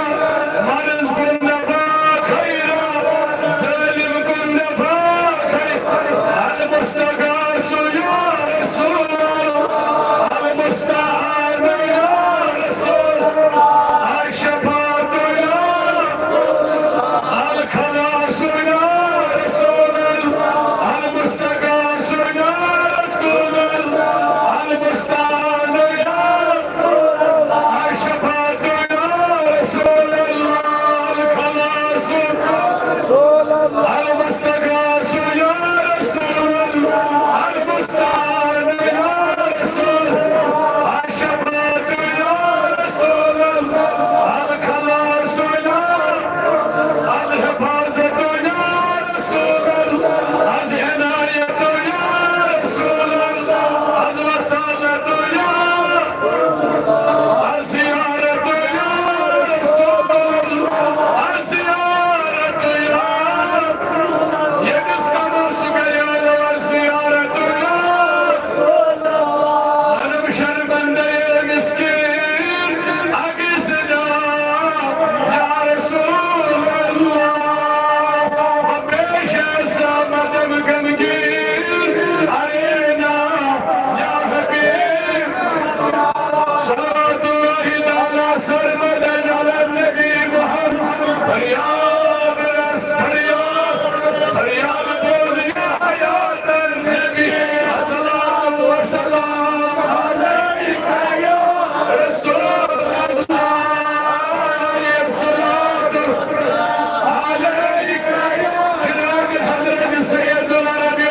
مرض النهار خيرا سالم النهار خيرا المستغاث يا رسول الله المستعان يا رسول الشفاعة يا الخلاص يا رسول المستغاث يا رسول المستعان يا الشفاعة يا رسول الخلاص رسول الله المستغاث يا رسول المستعان يا رسول الشفاعة يا رسول الخلاص يا الحفاظة يا رسول العناية يا رسول الوصالة يا الزيارة يا رسول الزيارة يا يدسكم سجيال والزيارة يا أنا مشان بندي مسكين أقسنا يا رسول الله وبيش الزمن مقمقين علينا يا حبيب صلوات الله تعالى سرمدا على النبي محمد فرياد رأس فرياد بوز يا حياة النبي الصلاة والسلام عليك يا رسول الله يا صلاة عليك جناب حضرة سيدنا نبي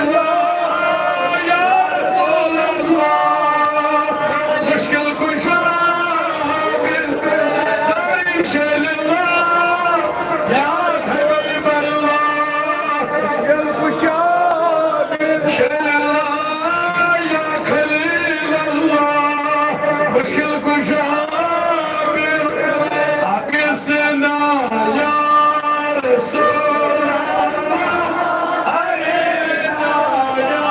الله يا رسول الله مشكل كل شامل سعيد شيل الله يا حبيب الله مشكل كشامل شيل الله يا خليل الله مشكل كل شامل أقسنا يا رسول الله علينا يا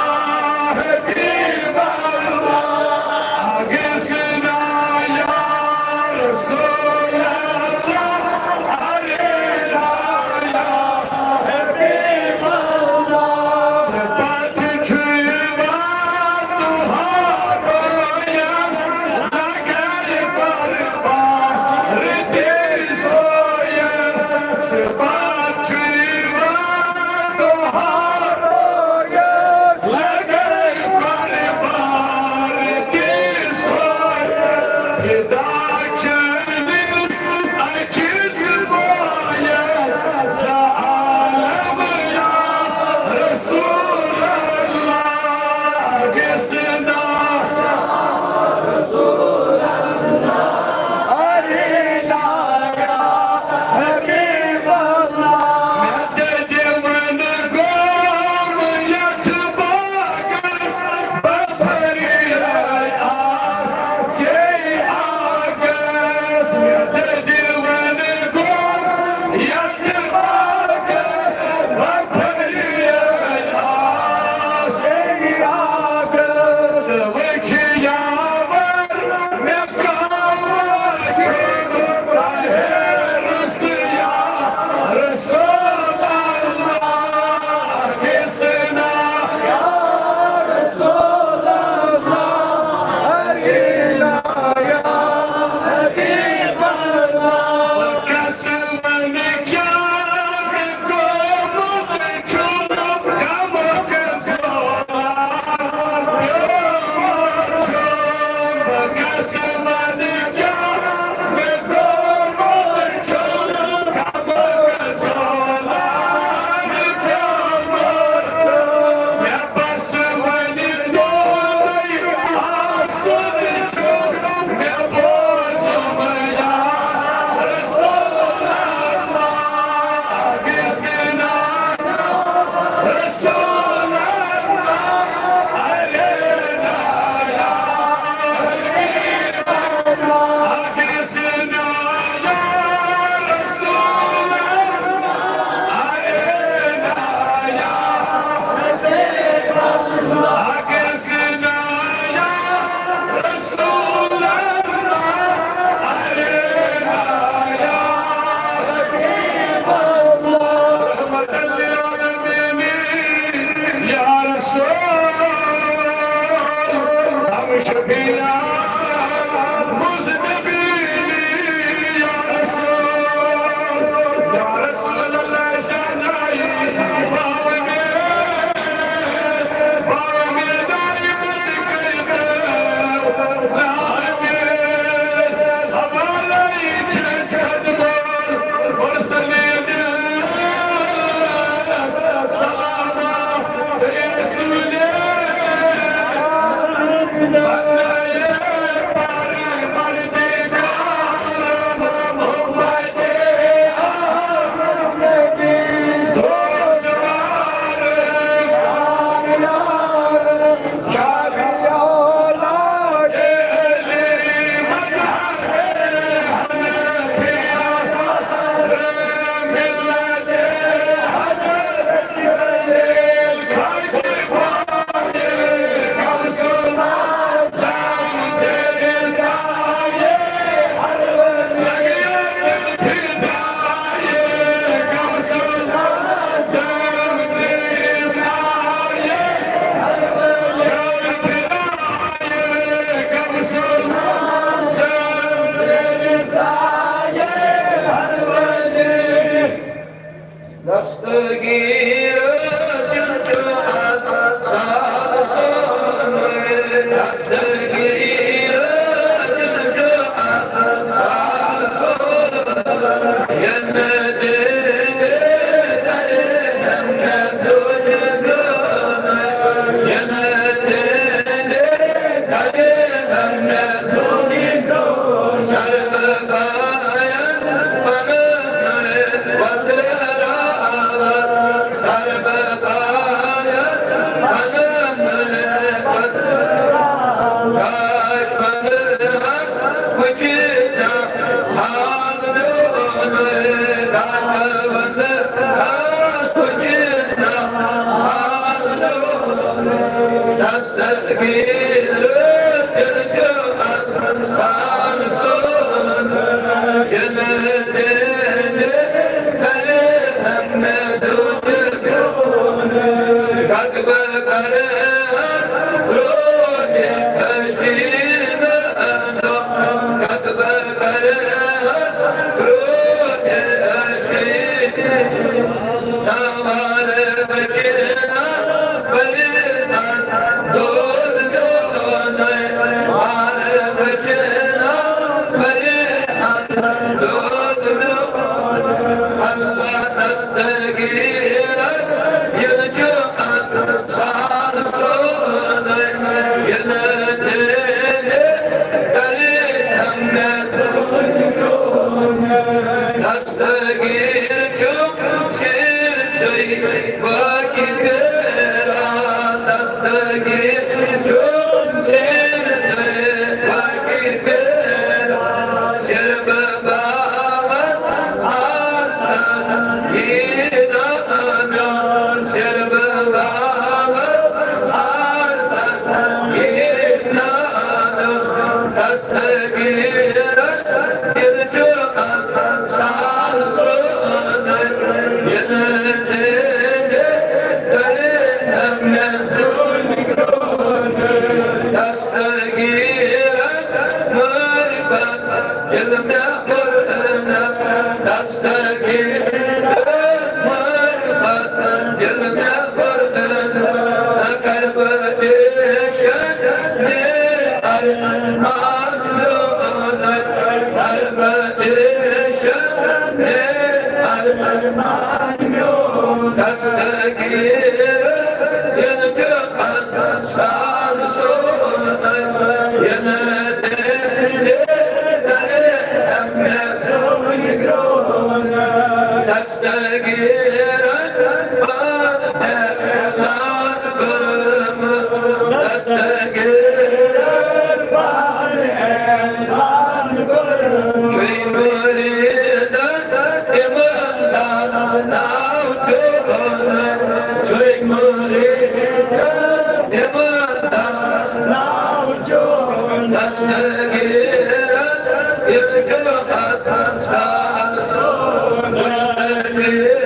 حبيب الله أقسنا يا رسول الله علينا يا حبيب الله صفات جيبات Harris لقى البربار رديس Dastgir Jum'at Sal Sonur Dastgir Jum'at Sal Sonur Yennede Zalim Nazul Gönül Yennede Zalim Nazul Gönül Sarı bayan Manın Vadra Sarı bayan Manın Vadra Kaşmanın Vücuduna Halını Kaşmanın Vücuduna Halını Dastgir Jum'at Sal Sonur Yennede Zalim Nazul Gönül Kalbe karar Ruhi peşine Kalbe karar Ruhi peşine Damarı peşine Belinden dur gönül Damarı peşine Belinden dur gönül Allah dastgir Jum'at Sal Sonur Yennede Zalim Nazul Gönül Dastgir Jum'at Şey Vakit Vera Dastgir Jum'at Şey Vakit Vera Şerbe Bağız Allah İnanıyor Şerbe Bağız Allah İnanıyor Dastgir Jum'at Sal Sonur Yennede Zalim Nazul Gönül Dastgir Mırbat Yılmya Mırna Dastgir Mırbat Yılmya Mırna Kalbe Düşenir Arman Yolun Kalbe Düşenir Arman Yolun Dastgir Jum'at Sal Sonur Yennede Zalim Nazul Gönül Dastgir Bağlar Gönül Dastgir Köy müridas imamlar navcunu Köy müridas imamlar navcunu Dastgir Jum'at Sal Sonur Dastgir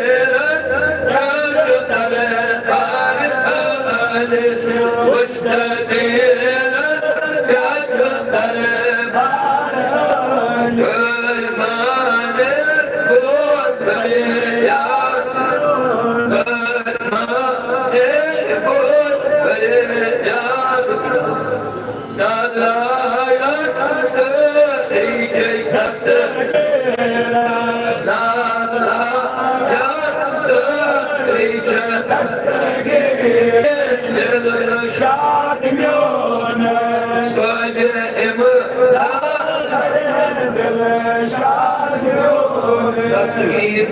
Dastgir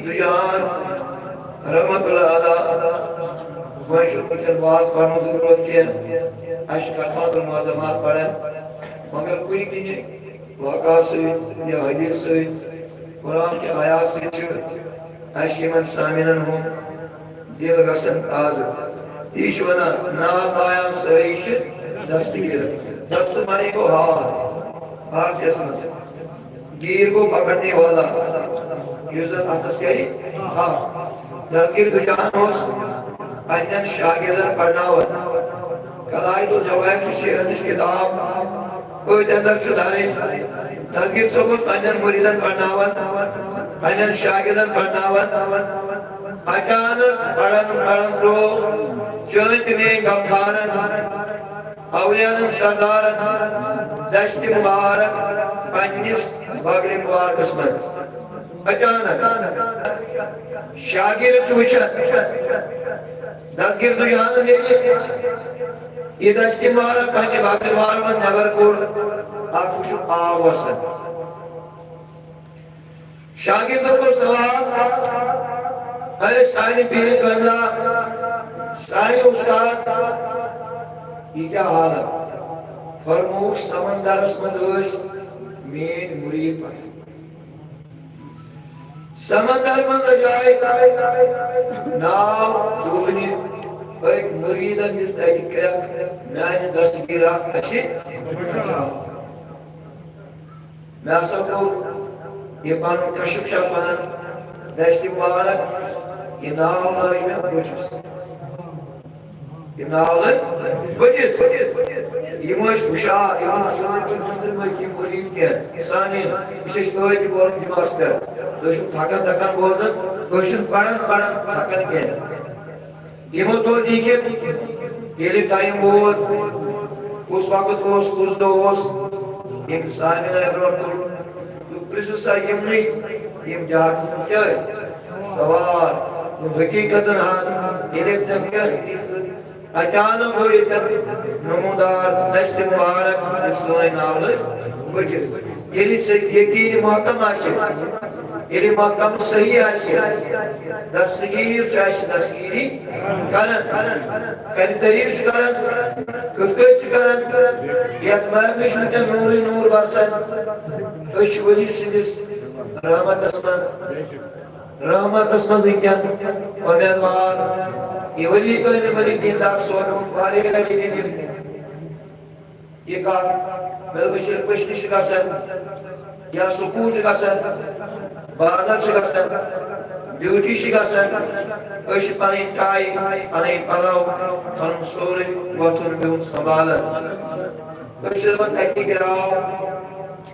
Dujan Rahmatullah Ala वही शुक्र के वास पढ़ने की जरूरत है अशकात और मादमात पढ़े मगर कोई भी वाक़ा से या हदीस से कुरान के आयात से अशीमन सामिनन हो दिल गसन आज ईश्वना नालायन सरीश दस्तगीर दस्त माने को हार से असमत गिर को पकड़ने वाला यूजर अतस्करी हाँ दस्तगीर दुजान हो अन्यन शागिर्दन पढ़नावन कलाइदुल जवाब की शेरनिश किताब कोई अंदर सुधारे दस्तगीर सबूत अन्यन मुरीदन पढ़नावन पन्न शागिर्दन पढ़नावन अचानक पढ़न रो चोंत में गमखारन औलियान सरदारन दस्त मुबारक पन्निस बगल मुबारकस मन अचानक शागिर्द वुचन दस्तगिर्द जान ये दस्त मुबारक पन्ने बगल मुबारक मन नबर कोर आव वसन शागिर्दों को सवाल अरे साइनी पीर करना साइनी उस्ताद ये क्या हाल है फरमूख समंदर मज मेन मुरीद पर समंदर मज जाए नाव डूबने एक मुरीद जिस क्रक मैंने दस्तगिरा अच्छे मैं सबको ये पान कशुप शब्द बनन दस्ती मुबारक ये नाव लाई में बचस ये नाव लाई बचस ये मश उशा ये इंसान की मंदिर में की मुरीद के सानी इसे तो की बोल जुमास पे दोषम थकन बोझन दोषम पढ़न थकन के ये मो तो दी के ये टाइम वो उस वक्त उस दोस इंसान ने एब्रोड प्रिजुसा यम जहाज क्या सवार हकीकतन हाथ ये अचानक हो नमोदार दस्त मुबारक सोय नावल बचस ये यकीन महकम ये महकम सही दस्तगीर दस्तगीरी कन तरीफ करन यत महलिश नूर बरसन वली सिंदिस रहमत अस्मद विज्ञान उम्मीदवार ये वली कोई वली दीनदार सोनू वाले लड़ी दिन ये का मेलबशर पश्चिश का सन या सुकून का सन बाजार का सन ड्यूटी का सन वैसे पानी टाई पानी पलाव पानी सोरे वातुर में संभाल वैसे मन ऐसी गिराओ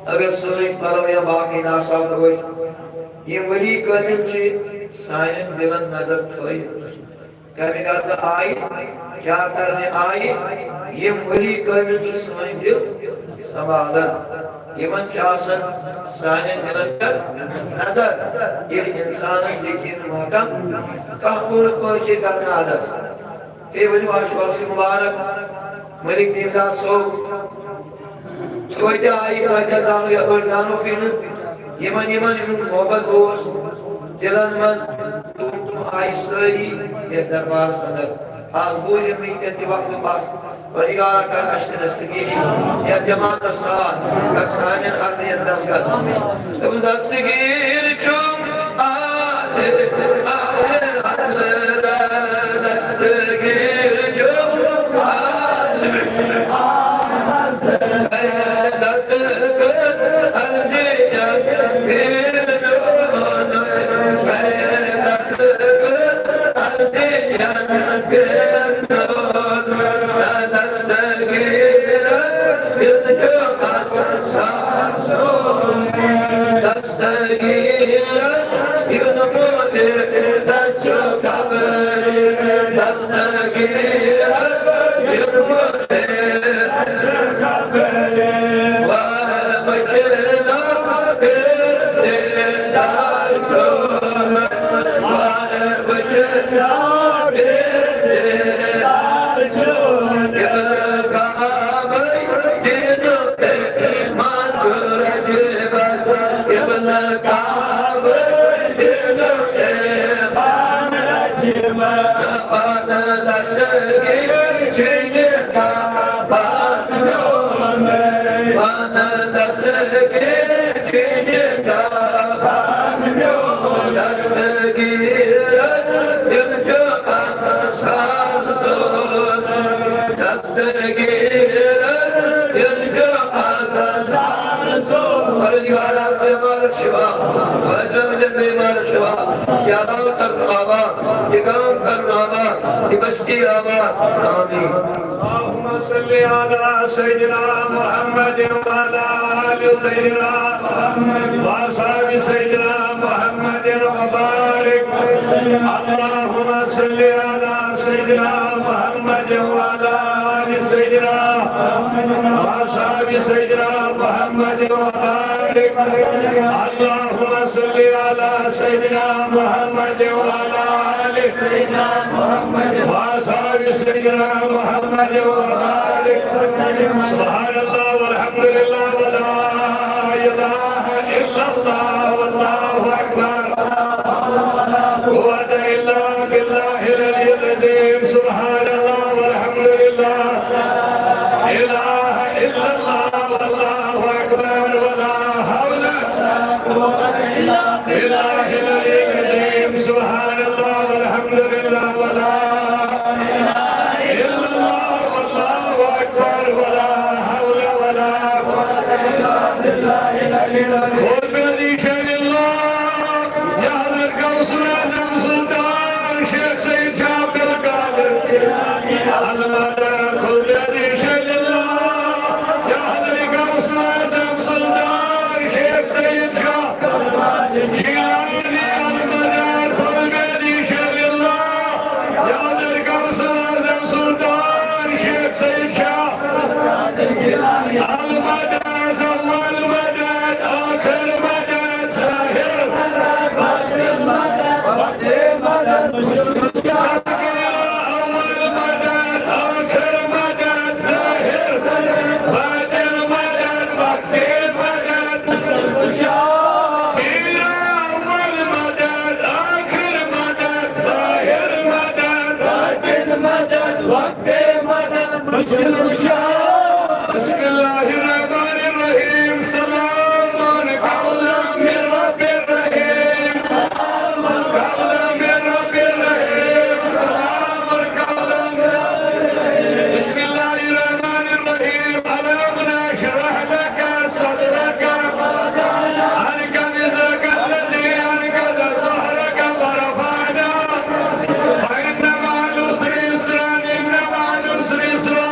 अगर सोरे पलाव या बाकी नासाब कोई ये वली कामिल ची साइन दिलन नजर थोई कभी कहता आई क्या करने आई ये वली कामिल ची साइन दिल संभालन ये मन चासन साइन दिलन कर नजर ये इंसान लेकिन महकम काबूल कोशिश करना आदर्श ये वली वाश मुबारक मलिक दीनदार सो कोई आई कोई जानो या कोई जानो किन यमन मोहब्बत दोस दिलन मन तुम आई सरी ये दरबार सदर आज बोझ के वक्त में पास परिगार कर अश्त दस्तगीरी या जमात साथ कर साने अर्द अंदाज कर तब दस्तगीर चुम आले दस्तगीर चुम आले بشكي أمان آمين. اللهم صل على سيدنا محمد وعلى آل سيدنا محمد وأصحاب سيدنا محمد وبارك. اللهم صل على سيدنا محمد وعلى آل سيدنا وأصحاب سيدنا محمد وبارك. اللهم صل على سيدنا محمد وعلى آل سيدنا محمد وأصحاب سيدنا محمد وبارك. سبحان الله والحمد لله ولا إله إلا الله والله أكبر. قوة إلا بالله العلي العظيم. سبحان الله والحمد لله إله إلا الله والله أكبر ولا حول ولا قوة بالله العلي العظيم. سبحان الله والحمد لله ولا إله إلا الله والله أكبر ولا حول ولا قوة إلا بالله العلي العظيم. خذ بيدي شهد الله يا أهل القوس الأعظم سلطان شيخ سيد عبد القادر المدى. خذ بيدي شهد الله يا أهل القوس الأعظم سلطان شيخ سيد جيلاني المدى. خذ بيدي شهد الله يا أهل القوس الأعظم سلطان شيخ سيد المدى. أول مدد آخر مدد ساهر أول مدد آخر مدد ساهر بعد المدد وقت المدد ميرا. أول مدد آخر مدد ساهر مدد بعد المدد وقت المدد مشكل بسم الله الرحمن الرحيم. سلام قولا من رب الرحيم. قولا من رب الرحيم. سلام قولا من رب الرحيم. بسم الله الرحمن الرحيم. ألم نشرح لك صدرك عنك وزرك الذي أنقض ظهرك ورفعنا فإن مع العسر يسرا إن مع العسر يسرا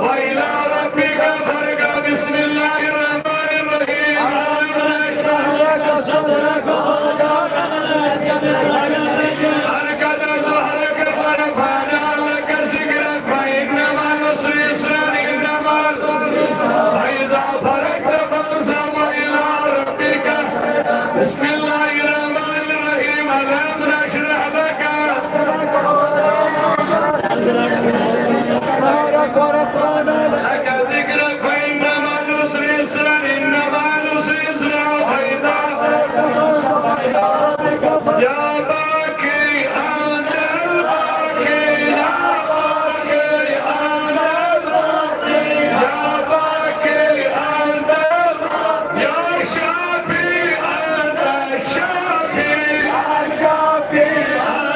وإلى ربك فارغب. بسم الله الرحمن الرحيم. ألم نشرح لك صدرك أنقض ظهرك ورفعنا لك ذكرك فإن مع العسر يسرا إن مع العسر يسرا فإذا فرغت فانصب وإلى ربك. بسم الله الرحمن الرحيم. ألم نشرح لك لك ذكرك فإن مع العسر يسرا إن مع العسر يسرا فإذا يا باكي أنت الباكي يا باكي أنت الباكي يا باكي أنت يا شافي أنت الشافي يا شافي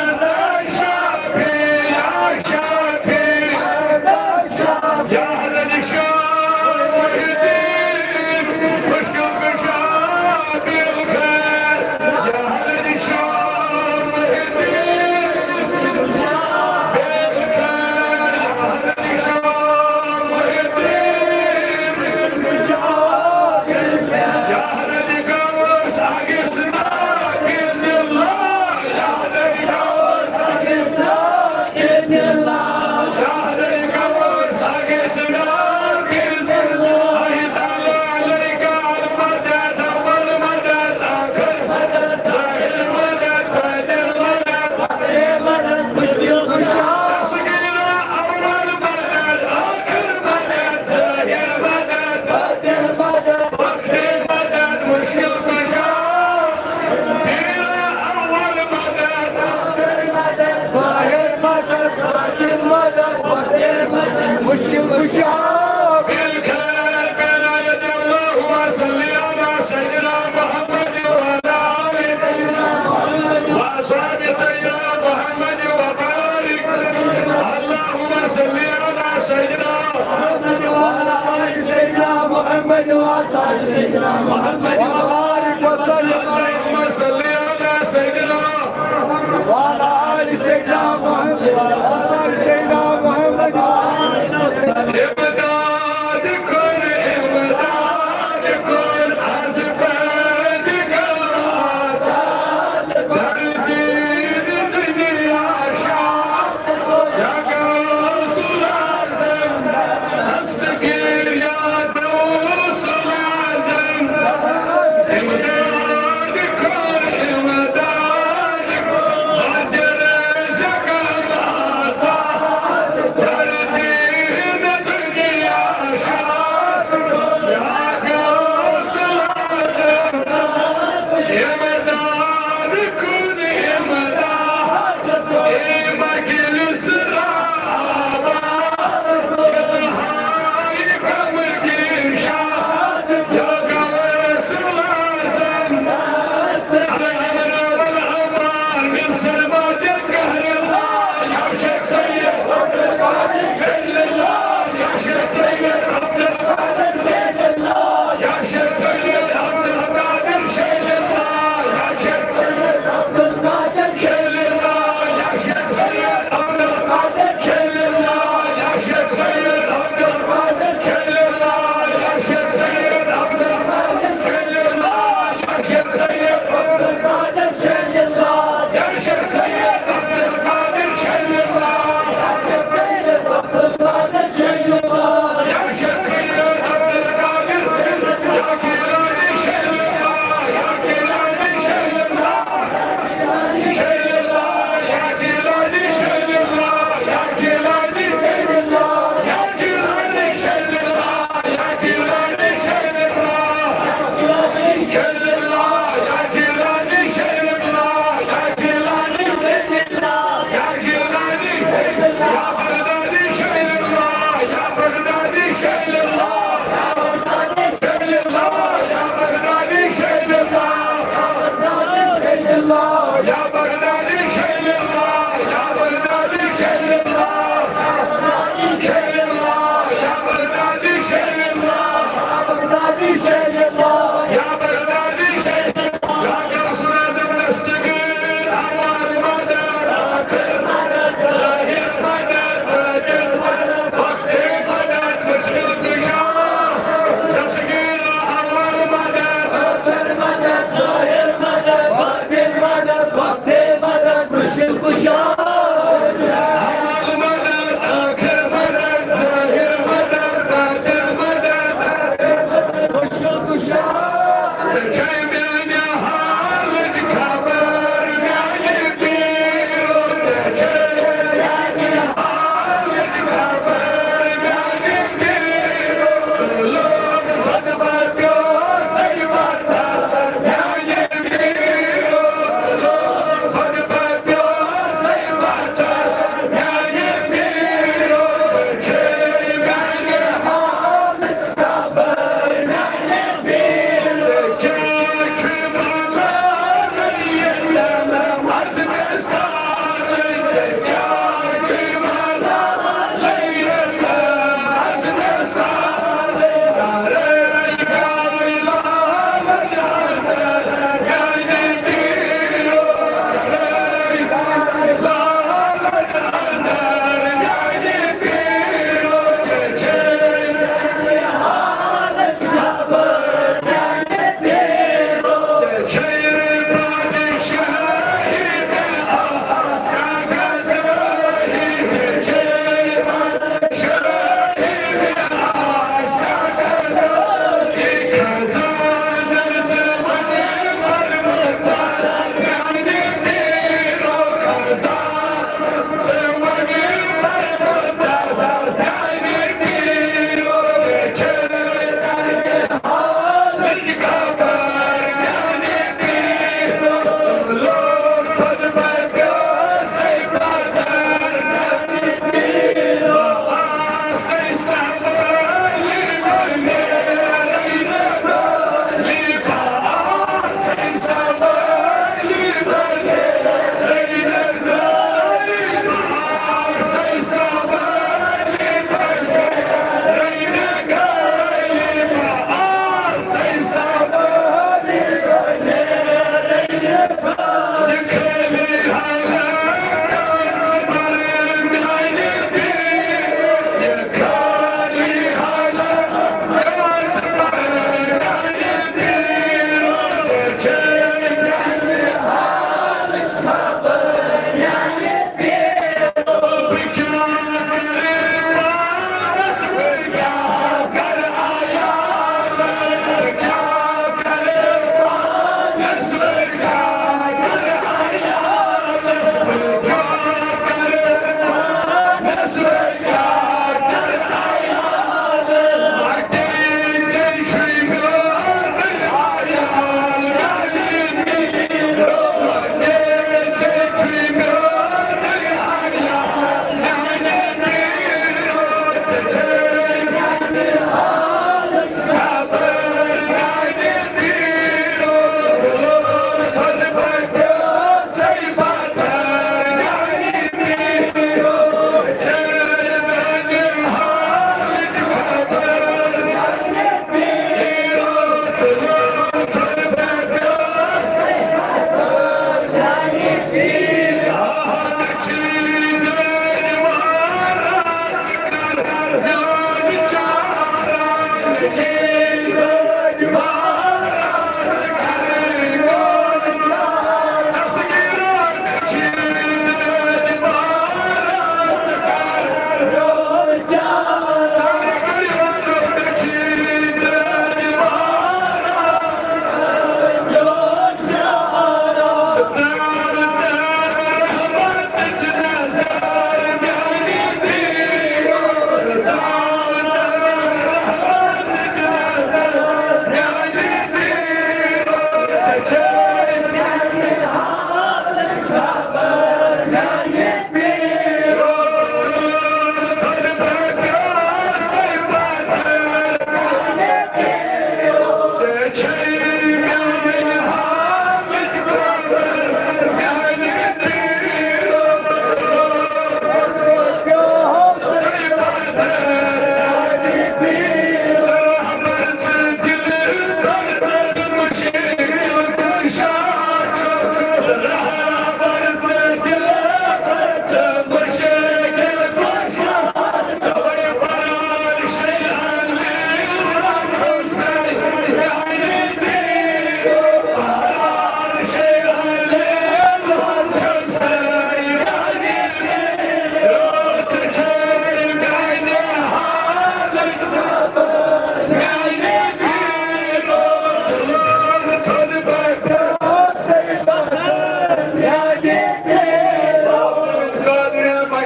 أنت الشافي يا شافي يا أهل الشام والدين واشكر بشاب الخير. يا أهل الشام والدين بالخير. يا أهل الشام والدين يا أهل القوس أقسنا بإذن الله. يا أهل القوس أقسنا بإذن الله. يا أهل القوس أقسنا بإذن الله. أهدى عليك المدد أول مدد آخر مدد ساهر مدد بعد المدد صغيرة. أول مدد آخر مدد ساهر مدد وقت المدد مشكل كشاف. كبيرة. أول مدد بالخير بين يدي. اللهم صل على سيدنا محمد وعلى آل سيدنا محمد وأصحاب سيدنا محمد وبارك. اللهم صل على سيدنا محمد وعلى آل سيدنا محمد وأصحاب سيدنا محمد وبارك وسلم. اللهم صل على سيدنا وعلى آل سيدنا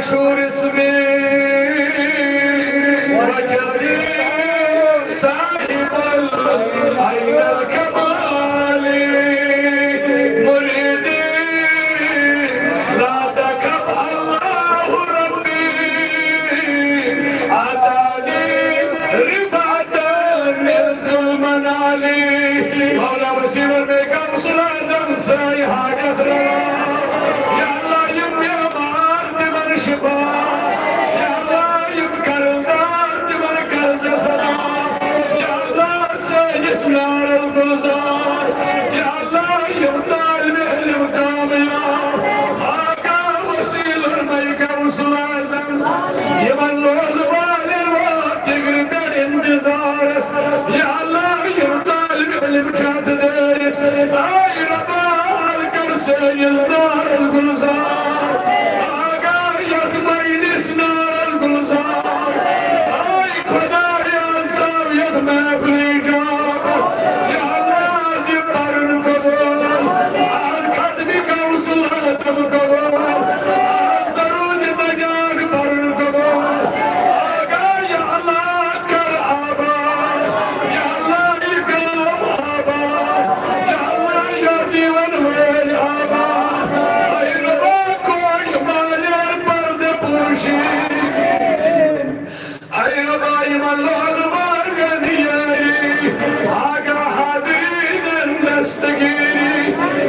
मशहूर इसमें वजदी साहिबल आइनल कमाली मुरीदी रादकब अल्लाह रब्बी आदानी रिफातन निल्तुल मनाली मौला वसीम बेगम गौसुल आज़म साई हाजत रवा या अल्लाह ये बीमार दिमन शिफा या अल्लाह ये कर्जदार दिमन कर्ज सदा या अल्लाह सैयद नारल गुलजार या अल्लाह ये तालिब इल्म कामयाब आका वसील मई गौसुल आज़म ये मन लोल वालिन वात दिगर कर इंतजार या अल्लाह ये तालिब इल्म चाहत दे ay rabal कर सैयद नारल गुलजार आगा यतमैनिस नारल गुलजार ay खुदा याज़दाव यत महफिली जाब या अल्लाह जी परन कबूल आन खत्मी गौसुल आज़म कबूल आन दरूद नजात परन कबूल आगा या अल्लाह कर आबाद या अल्लाह इकाम आबाद या अल्लाह या दीवन वेल आबाद ay रबा कोई मालिर पर्दे पोशी ay रबा इमल्लाह मार्गन यारी आगा हाज़रीन दस्तगीरी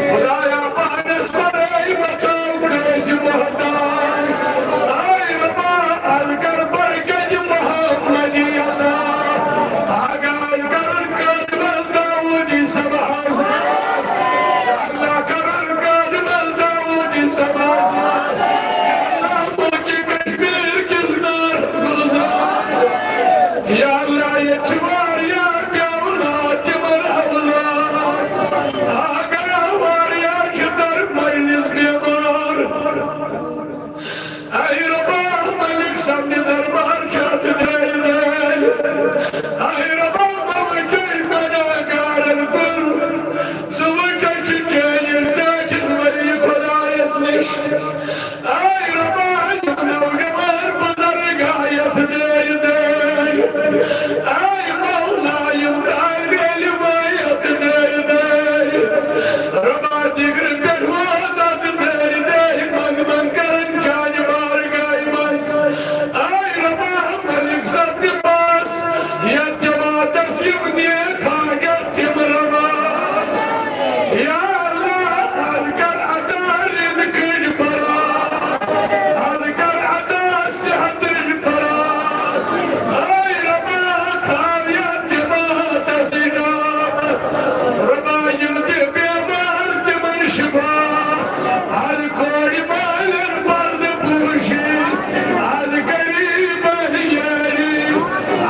खुदाया पानस पराई मकाम कैस मोहताज ay रबा अलकर बरकज मोहम्मदी अता आगा अलकर कादमल दाऊदी सबासा अल्लाह करन कादमल दाऊदी सबासा अल्लाह मुल्की कश्मीर किसनार गुलजार या अल्लाह ये चुमार या प्याउला तिमर अवलाद आगा वारिया खिदर मैनिस बीमार ay रबा मलिक सामने दरबार चाहत दे ay रबा मवजई गुनाहगारन कुल सुवजई चिचेन ताजिद वली खुदायस निश ay रबा नौजवान बुजुर्ग आयत दे ay मौला युम दाइल वायत दे रबा दिगर बेहवादत दे मंग मंग करन जान बार गाय बस ay रबा मलिक सब के पास या जमात सिबने खागत तिमरवा या अल्लाह अलकर अता रिज़्क़ परा अलकर अता सेहत परा ay रबा थाविया जमात सिना रबा युमते बीमार तिमन शिफा हर कोई मालर पर्द पूशी आज गरीब यारी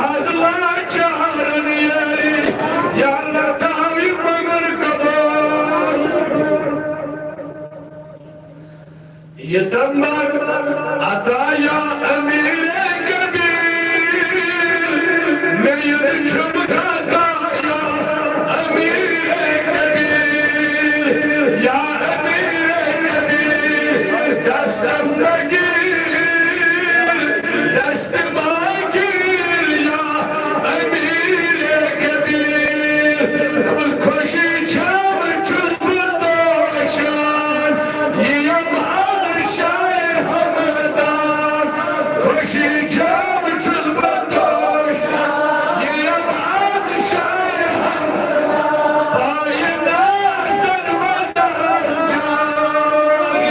आज लाचारन यारी या अल्लाह तावी मगर कबूल ये तमर अताया अमीर कबीर मैं ये छुप खाता